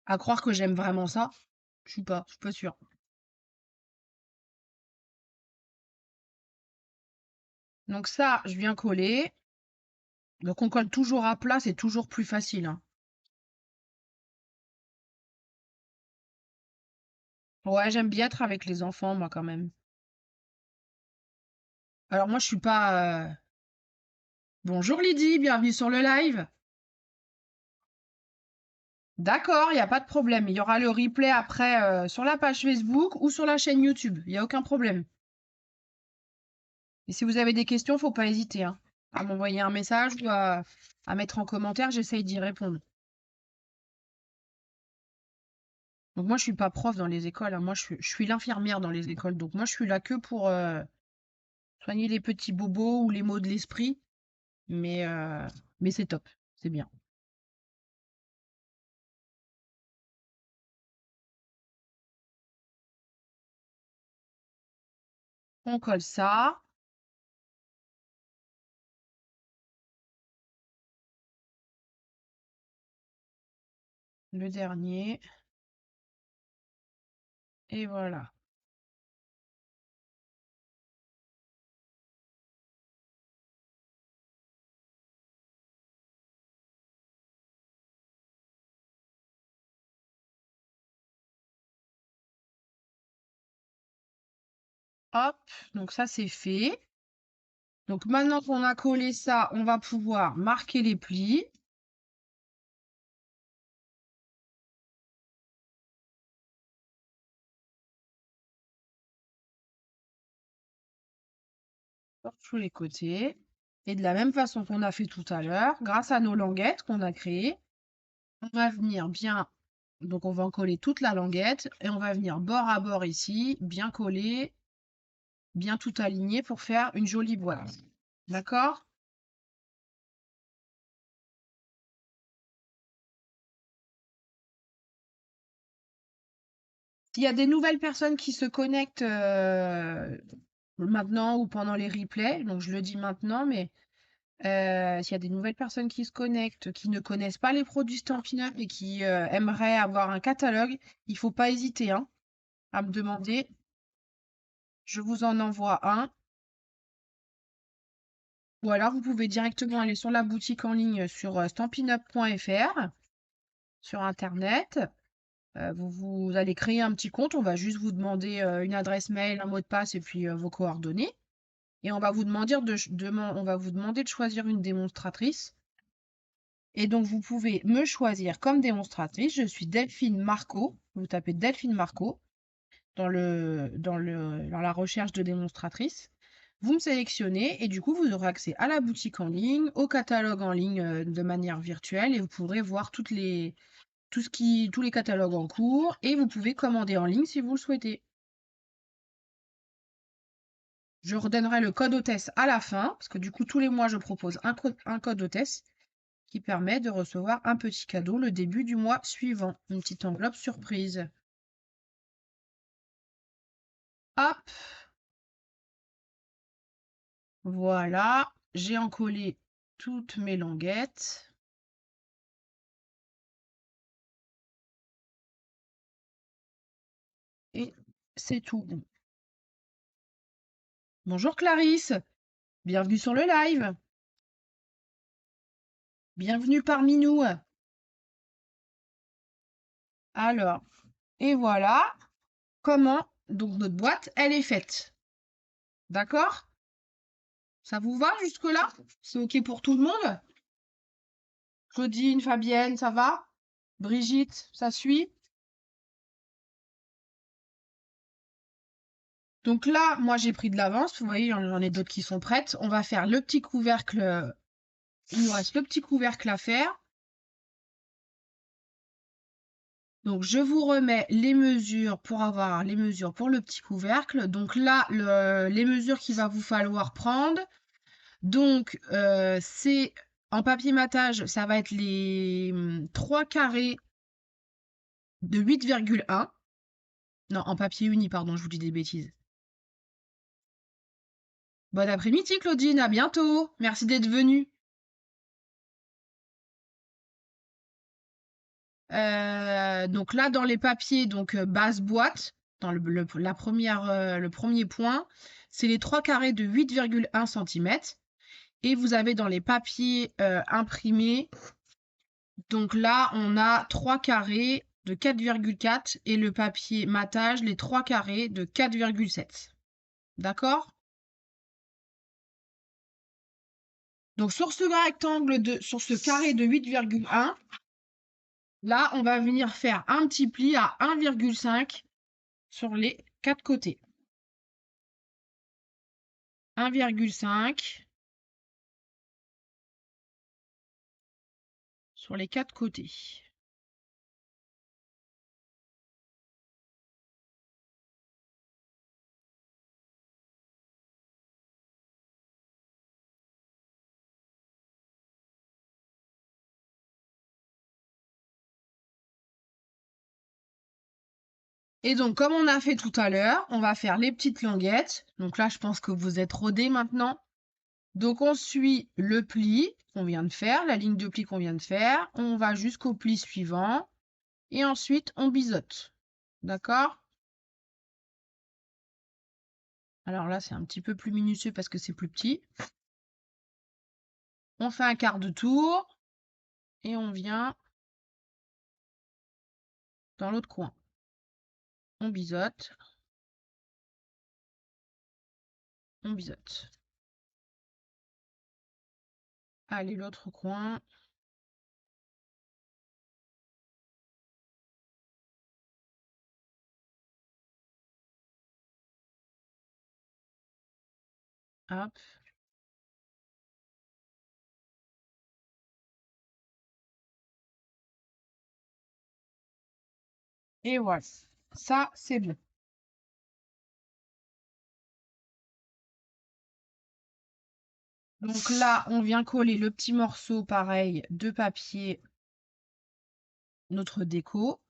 À croire que j'aime vraiment ça, je suis pas sûre. Donc ça, je viens coller. Donc on colle toujours à plat, c'est toujours plus facile, hein. Ouais, j'aime bien être avec les enfants, moi, quand même. Alors moi, je suis pas... Bonjour Lydie, bienvenue sur le live. D'accord, il n'y a pas de problème. Il y aura le replay après sur la page Facebook ou sur la chaîne YouTube. Il n'y a aucun problème. Et si vous avez des questions, faut pas hésiter, hein, à m'envoyer un message ou à mettre en commentaire, j'essaye d'y répondre. Donc moi, je suis pas prof dans les écoles, hein. Moi, je suis l'infirmière dans les écoles. Donc moi, je suis là que pour soigner les petits bobos ou les maux de l'esprit. Mais, euh, mais c'est top, c'est bien. On colle ça. Le dernier. Et voilà. Hop, donc ça, c'est fait. Donc maintenant qu'on a collé ça, on va pouvoir marquer les plis. Sur tous les côtés. Et de la même façon qu'on a fait tout à l'heure, grâce à nos languettes qu'on a créées, On va venir bien, donc on va en coller toute la languette et on va venir bord à bord ici, bien coller, bien tout aligné pour faire une jolie boîte. D'accord? S'il y a des nouvelles personnes qui se connectent maintenant ou pendant les replays, donc je le dis maintenant, mais s'il y a des nouvelles personnes qui se connectent, qui ne connaissent pas les produits Stampin' Up et qui aimeraient avoir un catalogue, il faut pas hésiter hein, à me demander. Je vous en envoie un. Ou alors vous pouvez directement aller sur la boutique en ligne sur stampinup.fr sur internet. Vous allez créer un petit compte. On va juste vous demander une adresse mail, un mot de passe et puis vos coordonnées. Et on va vous demander on va vous demander de choisir une démonstratrice. Et donc, vous pouvez me choisir comme démonstratrice. Je suis Delphine Marco. Vous tapez Delphine Marco dans la recherche de démonstratrice. Vous me sélectionnez et du coup, vous aurez accès à la boutique en ligne, au catalogue en ligne de manière virtuelle et vous pourrez voir tous les catalogues en cours et vous pouvez commander en ligne si vous le souhaitez. Je redonnerai le code hôtesse à la fin parce que du coup, tous les mois, je propose un code hôtesse qui permet de recevoir un petit cadeau le début du mois suivant, une petite enveloppe surprise. Hop, voilà, j'ai encollé toutes mes languettes. Et c'est tout. Bonjour Clarisse, bienvenue sur le live. Bienvenue parmi nous. Alors, et voilà comment donc notre boîte, elle est faite. D'accord? Ça vous va jusque-là? C'est OK pour tout le monde? Claudine, Fabienne, ça va? Brigitte, ça suit? Donc là, moi j'ai pris de l'avance. Vous voyez, j'en ai d'autres qui sont prêtes. On va faire le petit couvercle. Il nous reste le petit couvercle à faire. Donc, je vous remets les mesures pour avoir les mesures pour le petit couvercle. Donc là, les mesures qu'il va vous falloir prendre. Donc, c'est en papier matage, ça va être les 3 carrés de 8,1. Non, en papier uni, pardon, je vous dis des bêtises. Bon après-midi, Claudine, à bientôt. Merci d'être venue. Donc là, dans les papiers, donc base boîte, dans le premier point, c'est les 3 carrés de 8,1 cm. Et vous avez dans les papiers imprimés, donc là, on a 3 carrés de 4,4 et le papier matage, les 3 carrés de 4,7. D'accord? Donc sur ce sur ce carré de 8,1, là, on va venir faire un petit pli à 1,5 sur les 4 côtés. 1,5 sur les 4 côtés. Et donc, comme on a fait tout à l'heure, on va faire les petites languettes. Donc là, je pense que vous êtes rodés maintenant. Donc, on suit le pli qu'on vient de faire, la ligne de pli qu'on vient de faire. On va jusqu'au pli suivant. Et ensuite, on biseaute. D'accord? Alors là, c'est un petit peu plus minutieux parce que c'est plus petit. On fait un quart de tour. Et on vient dans l'autre coin. On biseaute. On biseaute. Allez, l'autre coin. Hop. Et voilà. Ça, c'est bon. Donc là, on vient coller le petit morceau, pareil, de papier, notre déco.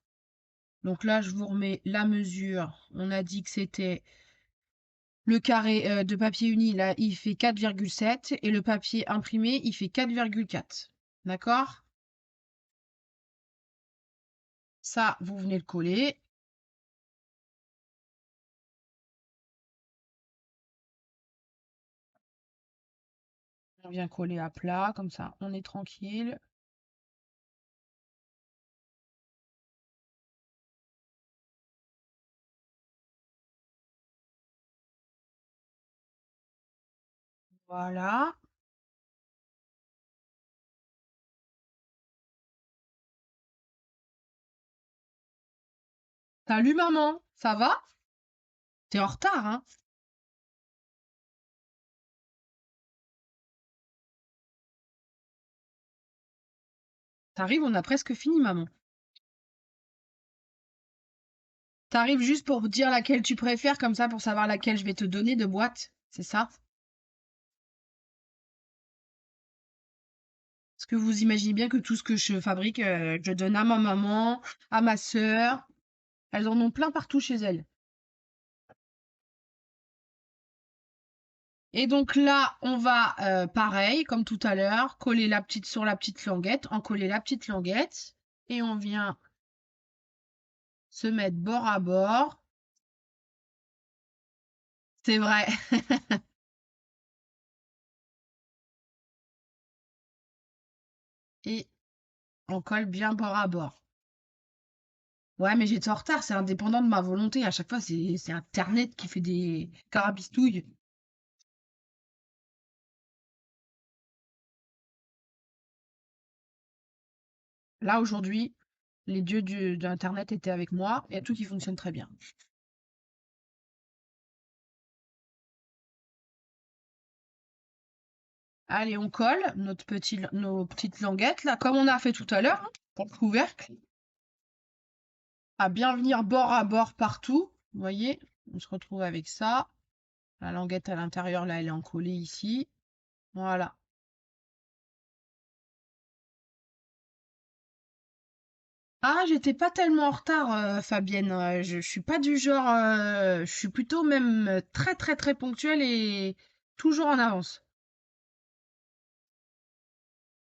Donc là, je vous remets la mesure. On a dit que c'était le carré de papier uni, là, il fait 4,7 et le papier imprimé, il fait 4,4. D'accord? Ça, vous venez le coller. On vient coller à plat, comme ça, on est tranquille. Voilà. Salut maman, ça va? T'es en retard, hein? T'arrives, on a presque fini, maman. T'arrives juste pour dire laquelle tu préfères, comme ça, pour savoir laquelle je vais te donner de boîte. C'est ça? Parce que vous imaginez bien que tout ce que je fabrique, je donne à ma maman, à ma sœur. Elles en ont plein partout chez elles. Et donc là, on va, pareil, comme tout à l'heure, coller la petite sur la petite languette, en coller la petite languette. Et on vient se mettre bord à bord. C'est vrai. Et on colle bien bord à bord. Ouais, mais j'étais en retard, c'est indépendant de ma volonté. À chaque fois, c'est Internet qui fait des carabistouilles. Là, aujourd'hui, les dieux d'Internet étaient avec moi et tout qui fonctionne très bien. Allez, on colle nos petites languettes, là, comme on a fait tout à l'heure, hein, pour le couvercle, à bien venir bord à bord partout. Vous voyez, on se retrouve avec ça. La languette à l'intérieur, là, elle est encollée ici. Voilà. Ah, j'étais pas tellement en retard, Fabienne. Je suis pas du genre. Je suis plutôt même très très très ponctuelle et toujours en avance.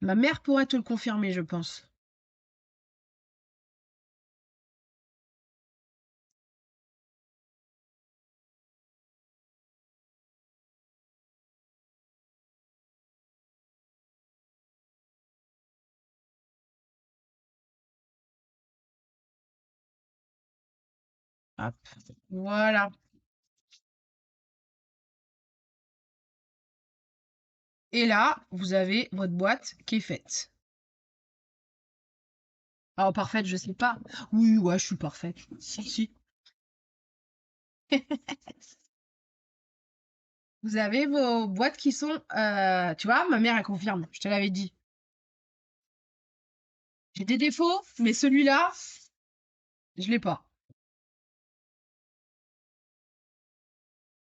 Ma mère pourrait te le confirmer, je pense. Hop. Voilà. Et là, vous avez votre boîte qui est faite. Alors, parfaite, je sais pas. Oui, ouais, je suis parfaite. Si, si. Vous avez vos boîtes qui sont. Tu vois, ma mère, elle confirme. Je te l'avais dit. J'ai des défauts, mais celui-là, je l'ai pas.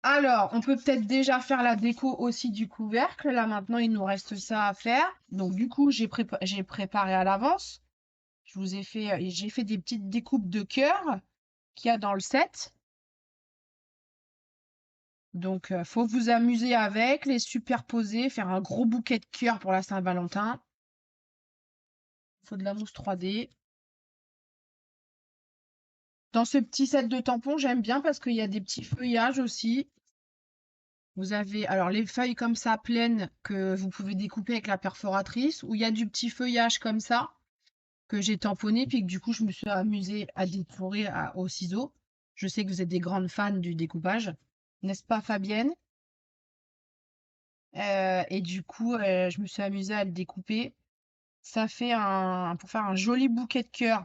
Alors, on peut peut-être déjà faire la déco aussi du couvercle. Là, maintenant, il nous reste ça à faire. Donc, du coup, j'ai préparé à l'avance. Je vous ai fait, j'ai fait des petites découpes de cœurs qu'il y a dans le set. Donc, faut vous amuser avec, les superposer, faire un gros bouquet de cœurs pour la Saint-Valentin. Faut de la mousse 3D. Dans ce petit set de tampons, j'aime bien parce qu'il y a des petits feuillages aussi. Vous avez alors les feuilles comme ça pleines que vous pouvez découper avec la perforatrice, ou il y a du petit feuillage comme ça que j'ai tamponné, puis que du coup je me suis amusée à détourer au ciseau. Je sais que vous êtes des grandes fans du découpage, n'est-ce pas Fabienne? Et du coup, je me suis amusée à le découper. Ça fait pour faire un joli bouquet de cœurs.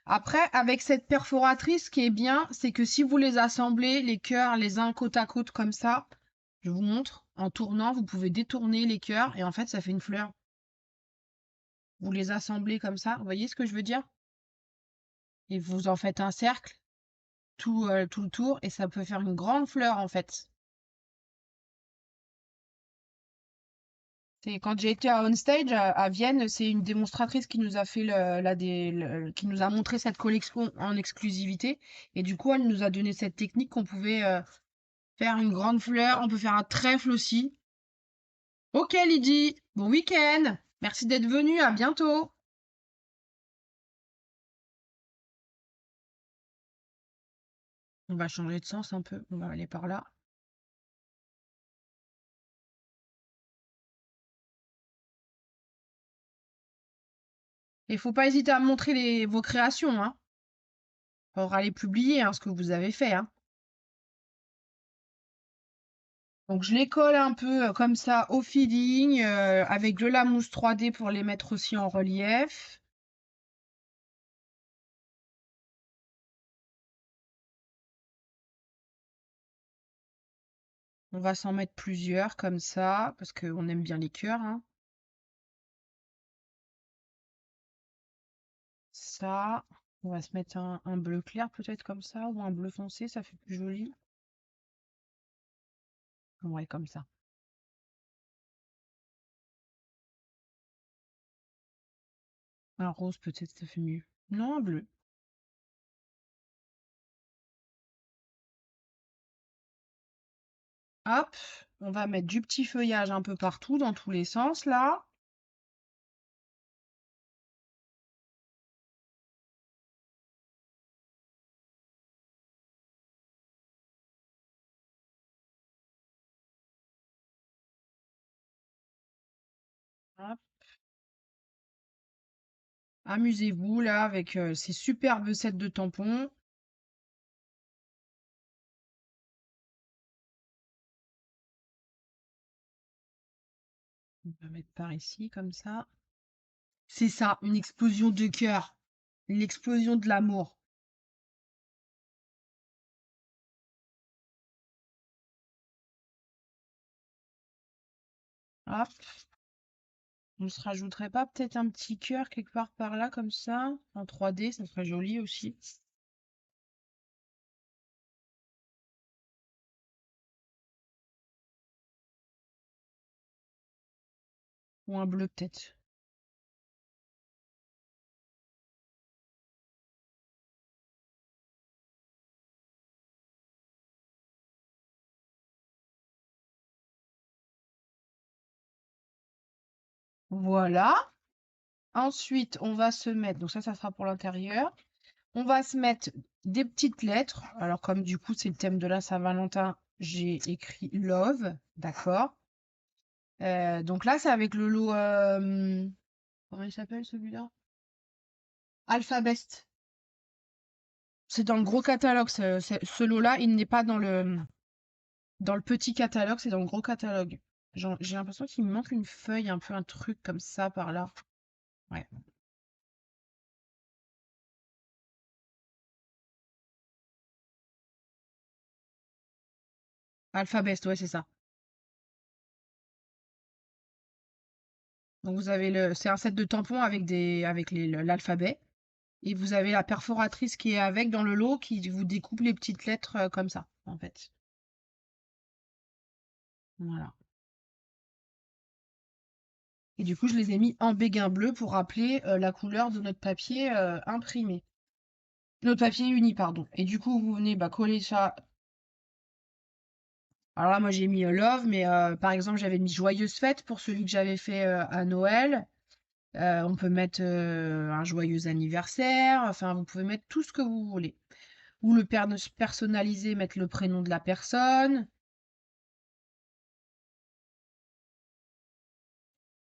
Après, avec cette perforatrice, ce qui est bien, c'est que si vous les assemblez, les cœurs, les uns côte à côte comme ça, je vous montre, en tournant, vous pouvez détourner les cœurs et en fait, ça fait une fleur. Vous les assemblez comme ça, vous voyez ce que je veux dire? et vous en faites un cercle tout le tour et ça peut faire une grande fleur en fait. C'est quand j'ai été à Onstage à Vienne, c'est une démonstratrice qui nous a fait qui nous a montré cette collection en exclusivité et du coup elle nous a donné cette technique qu'on pouvait faire une grande fleur, on peut faire un trèfle aussi. Ok Lydie, bon week-end, merci d'être venue, à bientôt. On va changer de sens un peu, on va aller par là. Et faut pas hésiter à me montrer vos créations, hein. Faudra les publier, hein, ce que vous avez fait, hein. Donc je les colle un peu comme ça au feeling, avec de la mousse 3D pour les mettre aussi en relief. On va s'en mettre plusieurs comme ça, parce qu'on aime bien les cœurs, hein. Ça, on va se mettre un bleu clair peut-être comme ça, ou un bleu foncé, ça fait plus joli. Ouais, comme ça. Un rose peut-être, ça fait mieux. Non, un bleu. Hop, on va mettre du petit feuillage un peu partout, dans tous les sens, là. Hop. Amusez-vous, là, avec ces superbes sets de tampons. On va mettre par ici, comme ça. C'est ça, une explosion de cœur. L'explosion de l'amour. Hop. On se rajouterait pas peut-être un petit cœur quelque part par là, comme ça, en 3D, ça serait joli aussi. Ou un bleu peut-être. Voilà. Ensuite, on va se mettre, donc ça sera pour l'intérieur. On va se mettre des petites lettres. Alors, comme du coup, c'est le thème de la Saint-Valentin, j'ai écrit Love, d'accord. Donc là, c'est avec le lot. Comment il s'appelle celui-là? Alphabest. C'est dans le gros catalogue. Ce lot-là, il n'est pas dans le petit catalogue, c'est dans le gros catalogue. J'ai l'impression qu'il me manque une feuille, un peu un truc comme ça par là. Ouais. Alphabest, ouais, c'est ça. Donc vous avez c'est un set de tampons avec l'alphabet. Et vous avez la perforatrice qui est avec dans le lot qui vous découpe les petites lettres comme ça, en fait. Voilà. Et du coup, je les ai mis en béguin bleu pour rappeler la couleur de notre papier imprimé. Notre papier uni, pardon. Et du coup, vous venez coller ça. Alors là, moi, j'ai mis Love, mais par exemple, j'avais mis Joyeuse fête pour celui que j'avais fait à Noël. On peut mettre un joyeux anniversaire. Enfin, vous pouvez mettre tout ce que vous voulez. Ou personnaliser, mettre le prénom de la personne.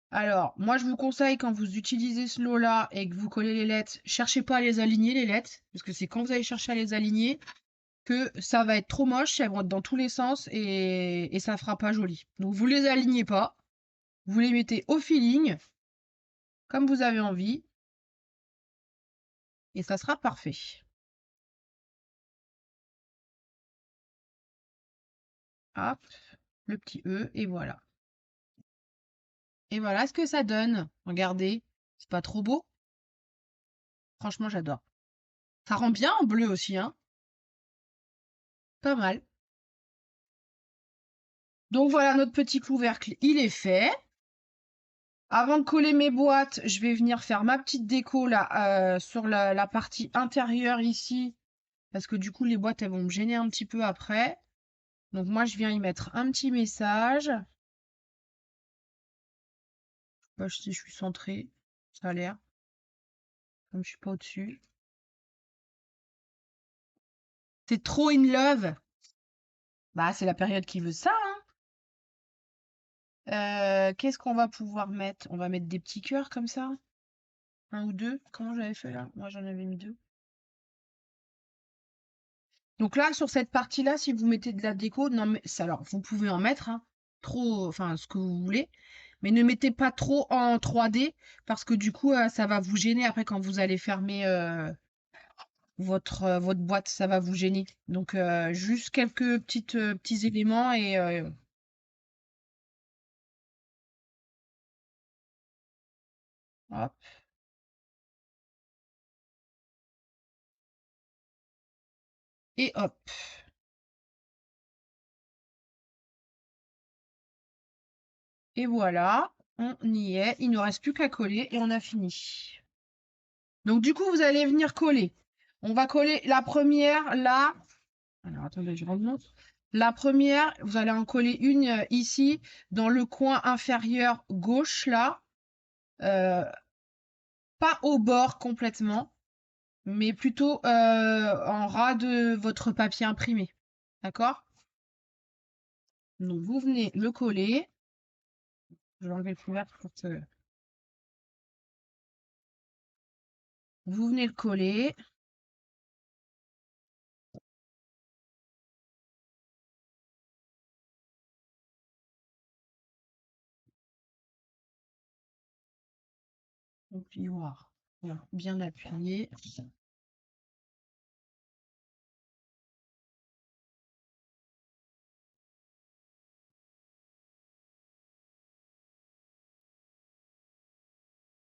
Alors, moi, je vous conseille, quand vous utilisez ce lot-là et que vous collez les lettres, cherchez pas à les aligner, les lettres, parce que c'est quand vous allez chercher à les aligner que ça va être trop moche, elles vont être dans tous les sens et ça fera pas joli. Donc, vous les alignez pas, vous les mettez au feeling, comme vous avez envie, et ça sera parfait. Hop, le petit E, et voilà. Et voilà ce que ça donne. Regardez, c'est pas trop beau? Franchement, j'adore. Ça rend bien en bleu aussi, hein. Pas mal. Donc voilà, notre petit couvercle, il est fait. Avant de coller mes boîtes, je vais venir faire ma petite déco là sur la partie intérieure ici. Parce que du coup, les boîtes, elles vont me gêner un petit peu après. Donc moi, je viens y mettre un petit message. Je sais, je suis centrée. Ça a l'air. Comme je suis pas au-dessus. C'est trop in love. Bah, c'est la période qui veut ça, hein. Qu'est-ce qu'on va pouvoir mettre? On va mettre des petits cœurs comme ça. Un ou deux. Comment j'avais fait là? Moi, j'en avais mis deux. Donc là, sur cette partie-là, si vous mettez de la déco, non mais alors vous pouvez en mettre, hein, trop, enfin ce que vous voulez, mais ne mettez pas trop en 3D parce que du coup, ça va vous gêner après quand vous allez fermer votre boîte, ça va vous gêner. Donc juste quelques petits éléments et hop et hop. Et voilà, on y est. Il ne reste plus qu'à coller et on a fini. Donc du coup, vous allez venir coller. On va coller la première là. Alors attendez, je remonte. La première, vous allez en coller une ici, dans le coin inférieur gauche, là. Euh, pas au bord complètement, mais plutôt en ras de votre papier imprimé. D'accord? Donc vous venez le coller. Je vais enlever le couvercle pour que... Vous venez le coller. Et puis voilà. Voilà, bien appuyé.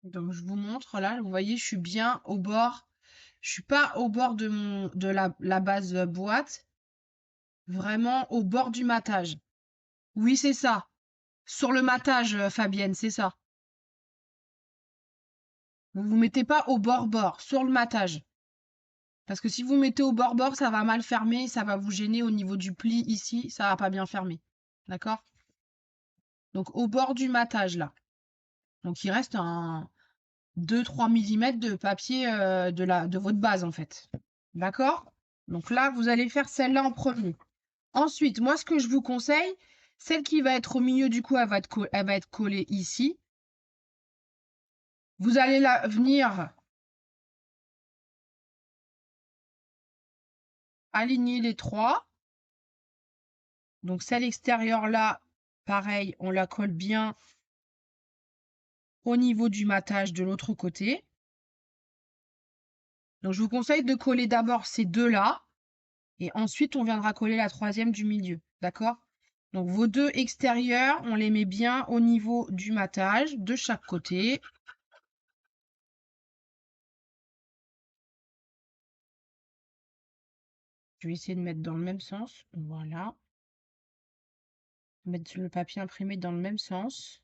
Donc je vous montre là, vous voyez, je suis bien au bord. Je suis pas au bord de la base boîte, vraiment au bord du matage. Oui, c'est ça. Sur le matage, Fabienne, c'est ça. Vous vous mettez pas au bord-bord, sur le matage. Parce que si vous mettez au bord-bord, ça va mal fermer, ça va vous gêner au niveau du pli ici, ça va pas bien fermer. D'accord? Donc au bord du matage là. Donc il reste un 2-3 mm de papier de votre base en fait. D'accord? Donc là, vous allez faire celle-là en premier. Ensuite, moi, ce que je vous conseille, celle qui va être au milieu, du coup, elle va être collée ici. Vous allez la venir aligner les trois. Donc celle extérieure là, pareil, on la colle bien au niveau du matage de l'autre côté. Donc je vous conseille de coller d'abord ces deux-là et ensuite on viendra coller la troisième du milieu. D'accord? Donc vos deux extérieurs, on les met bien au niveau du matage de chaque côté. Je vais essayer de mettre dans le même sens. Voilà. Mettre le papier imprimé dans le même sens.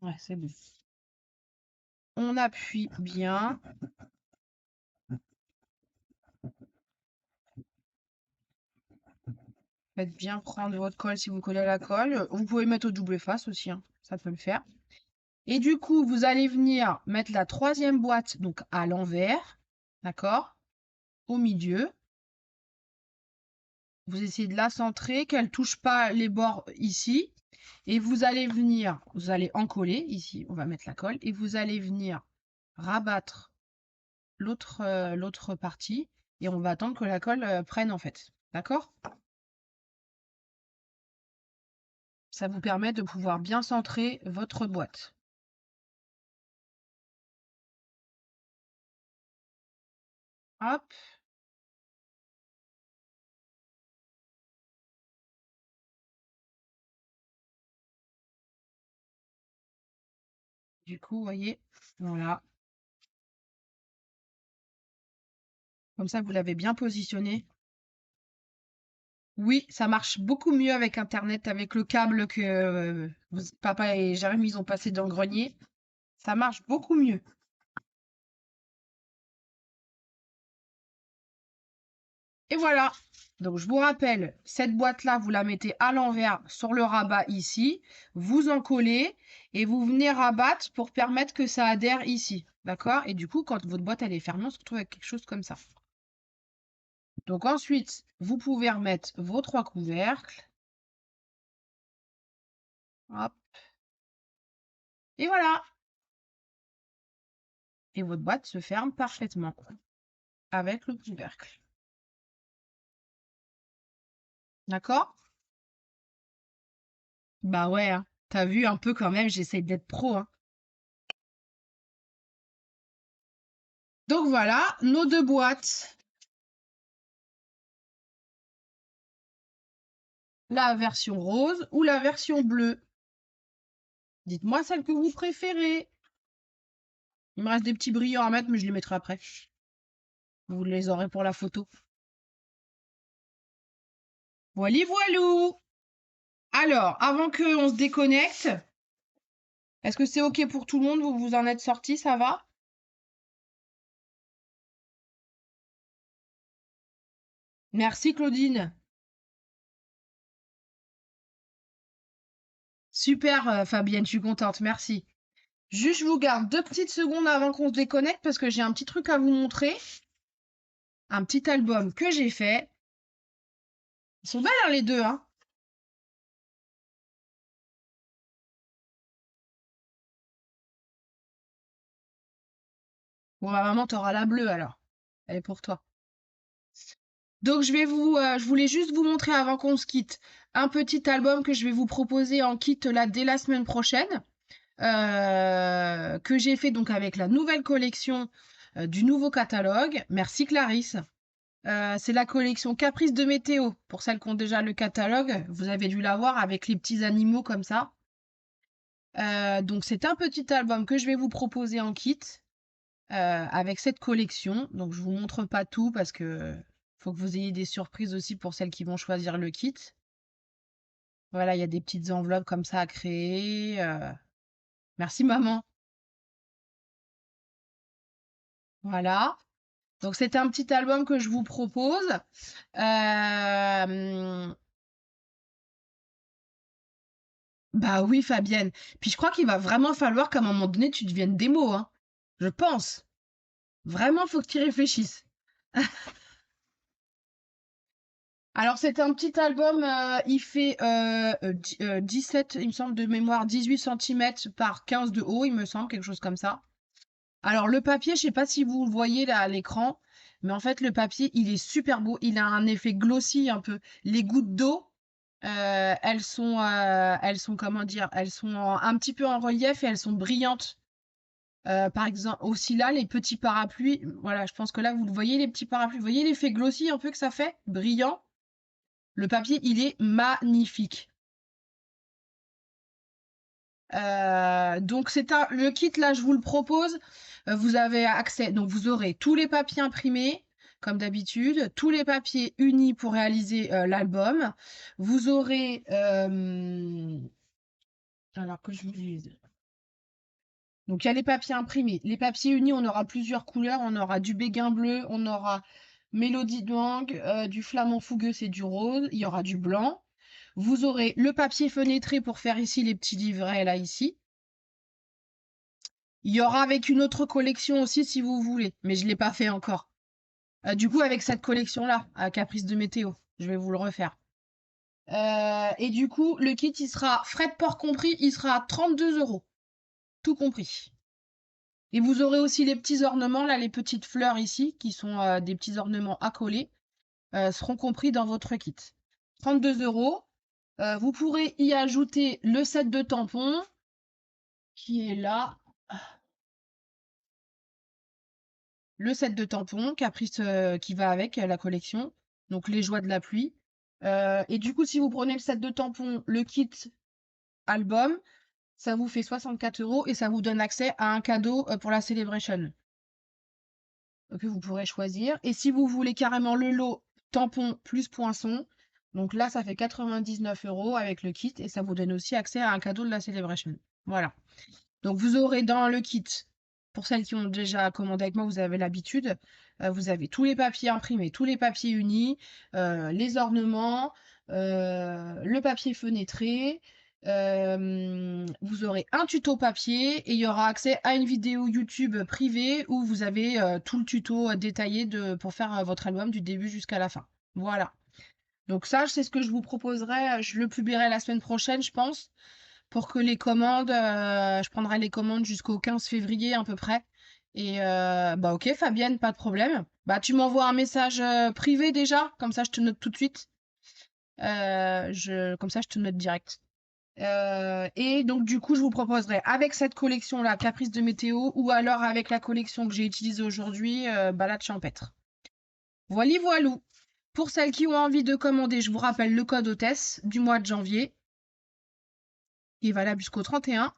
Ouais, c'est bon. On appuie bien. Faites bien prendre votre colle si vous collez à la colle. Vous pouvez mettre au double face aussi, hein. Ça peut le faire. Et du coup, vous allez venir mettre la troisième boîte donc à l'envers. D'accord? Au milieu. Vous essayez de la centrer, qu'elle ne touche pas les bords ici. Et vous allez venir, vous allez en coller ici, on va mettre la colle, et vous allez venir rabattre l'autre partie et on va attendre que la colle prenne en fait. D'accord? Ça vous permet de pouvoir bien centrer votre boîte. Hop. Du coup, vous voyez, voilà. Comme ça, vous l'avez bien positionné. Oui, ça marche beaucoup mieux avec Internet, avec le câble que papa et Jérémy ils ont passé dans le grenier. Ça marche beaucoup mieux. Et voilà. Donc, je vous rappelle, cette boîte-là, vous la mettez à l'envers sur le rabat ici. Vous en collez et vous venez rabattre pour permettre que ça adhère ici. D'accord? Et du coup, quand votre boîte elle est fermée, on se retrouve avec quelque chose comme ça. Donc ensuite, vous pouvez remettre vos 3 couvercles. Hop. Et voilà. Et votre boîte se ferme parfaitement avec le couvercle. D'accord? Bah ouais, hein. T'as vu un peu quand même, j'essaye d'être pro, hein. Donc voilà, nos 2 boîtes. La version rose ou la version bleue. Dites-moi celle que vous préférez. Il me reste des petits brillants à mettre, mais je les mettrai après. Vous les aurez pour la photo. Voili voilou. Alors, avant qu'on se déconnecte, est-ce que c'est OK pour tout le monde? Vous vous en êtes sortis, ça va? Merci Claudine. Super Fabienne, je suis contente, merci. Juste, je vous garde 2 petites secondes avant qu'on se déconnecte parce que j'ai un petit truc à vous montrer. Un petit album que j'ai fait. Ils sont belles hein, les deux, hein. Bon, bah, maman, t'auras la bleue alors. Elle est pour toi. Donc, je voulais juste vous montrer avant qu'on se quitte un petit album que je vais vous proposer en kit là dès la semaine prochaine. Que j'ai fait donc avec la nouvelle collection du nouveau catalogue. Merci Clarisse. C'est la collection Caprice de Météo. Pour celles qui ont déjà le catalogue, vous avez dû l'avoir avec les petits animaux comme ça. Donc c'est un petit album que je vais vous proposer en kit avec cette collection. Donc je vous montre pas tout parce que faut que vous ayez des surprises aussi pour celles qui vont choisir le kit. Voilà, il y a des petites enveloppes comme ça à créer. Merci maman. Voilà. Donc c'est un petit album que je vous propose. Euh, Bah oui, Fabienne. Puis je crois qu'il va vraiment falloir qu'à un moment donné, tu deviennes démo, hein. Je pense. Vraiment, faut que tu y réfléchisses. Alors, c'est un petit album, il fait 17, il me semble, de mémoire, 18 centimètres par 15 de haut, il me semble, quelque chose comme ça. Alors, le papier, je sais pas si vous le voyez là à l'écran, mais en fait, le papier, il est super beau. Il a un effet glossy un peu. Les gouttes d'eau, elles sont, comment dire, elles sont un petit peu en relief et elles sont brillantes. Par exemple, aussi là, les petits parapluies, voilà, je pense que là, vous le voyez, les petits parapluies. Vous voyez l'effet glossy un peu que ça fait? Brillant. Le papier, il est magnifique. Donc, le kit, là, je vous le propose. Vous avez accès, donc vous aurez tous les papiers imprimés, comme d'habitude, tous les papiers unis pour réaliser l'album. Vous aurez, alors que je vous dise. Donc, il y a les papiers imprimés. Les papiers unis, on aura plusieurs couleurs. On aura du béguin bleu, on aura mélodie de langue, du flamant fougueux, c'est du rose. Il y aura du blanc. Vous aurez le papier fenêtré pour faire ici les petits livrets, là, ici. Il y aura avec une autre collection aussi, si vous voulez, mais je ne l'ai pas fait encore. Du coup, avec cette collection-là, à Caprice de Météo, je vais vous le refaire. Et du coup, le kit, il sera, frais de port compris, il sera à 32 €. Tout compris. Et vous aurez aussi les petits ornements, là, les petites fleurs ici, qui sont des petits ornements à coller, seront compris dans votre kit. 32 €. Vous pourrez y ajouter le set de tampons, qui est là. Le set de tampons, Caprice qui va avec la collection. Donc les joies de la pluie. Et du coup, si vous prenez le set de tampons, le kit album, Ça vous fait 64 € et ça vous donne accès à un cadeau pour la Celebration que vous pourrez choisir. Et si vous voulez carrément le lot tampon plus poinçon, donc là, ça fait 99 € avec le kit et ça vous donne aussi accès à un cadeau de la Celebration. Voilà. Donc vous aurez dans le kit, pour celles qui ont déjà commandé avec moi, vous avez l'habitude, vous avez tous les papiers imprimés, tous les papiers unis, les ornements, le papier fenêtré. Vous aurez un tuto papier et il y aura accès à une vidéo YouTube privée où vous avez tout le tuto détaillé pour faire votre album du début jusqu'à la fin. Voilà. Donc ça, c'est ce que je vous proposerai. Je le publierai la semaine prochaine, je pense, pour que les commandes, je prendrai les commandes jusqu'au 15 février à peu près. Et bah ok Fabienne, pas de problème. Bah tu m'envoies un message privé déjà, comme ça je te note tout de suite. Comme ça je te note direct. Et donc du coup je vous proposerai avec cette collection là, Caprice de météo, ou alors avec la collection que j'ai utilisée aujourd'hui, Balade champêtre. Voili voilou. Pour celles qui ont envie de commander, je vous rappelle le code hôtesse du mois de janvier, qui est valable jusqu'au 31.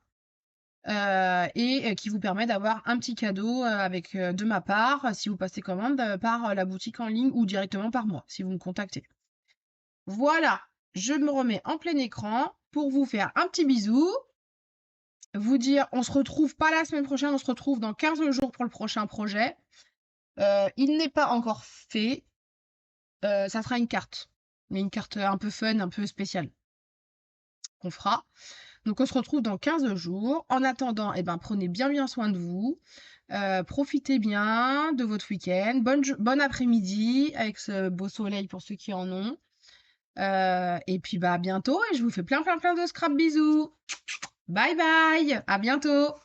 Et qui vous permet d'avoir un petit cadeau avec de ma part, si vous passez commande par la boutique en ligne ou directement par moi, si vous me contactez. Voilà, je me remets en plein écran pour vous faire un petit bisou, vous dire on se retrouve pas la semaine prochaine, on se retrouve dans 15 jours pour le prochain projet. Il n'est pas encore fait, ça sera une carte, mais une carte un peu fun, un peu spéciale qu'on fera. Donc on se retrouve dans 15 jours. En attendant, eh ben, prenez bien soin de vous. Profitez bien de votre week-end. Bon après-midi avec ce beau soleil pour ceux qui en ont. Et puis bah à bientôt et je vous fais plein de scrap bisous. Bye bye, à bientôt.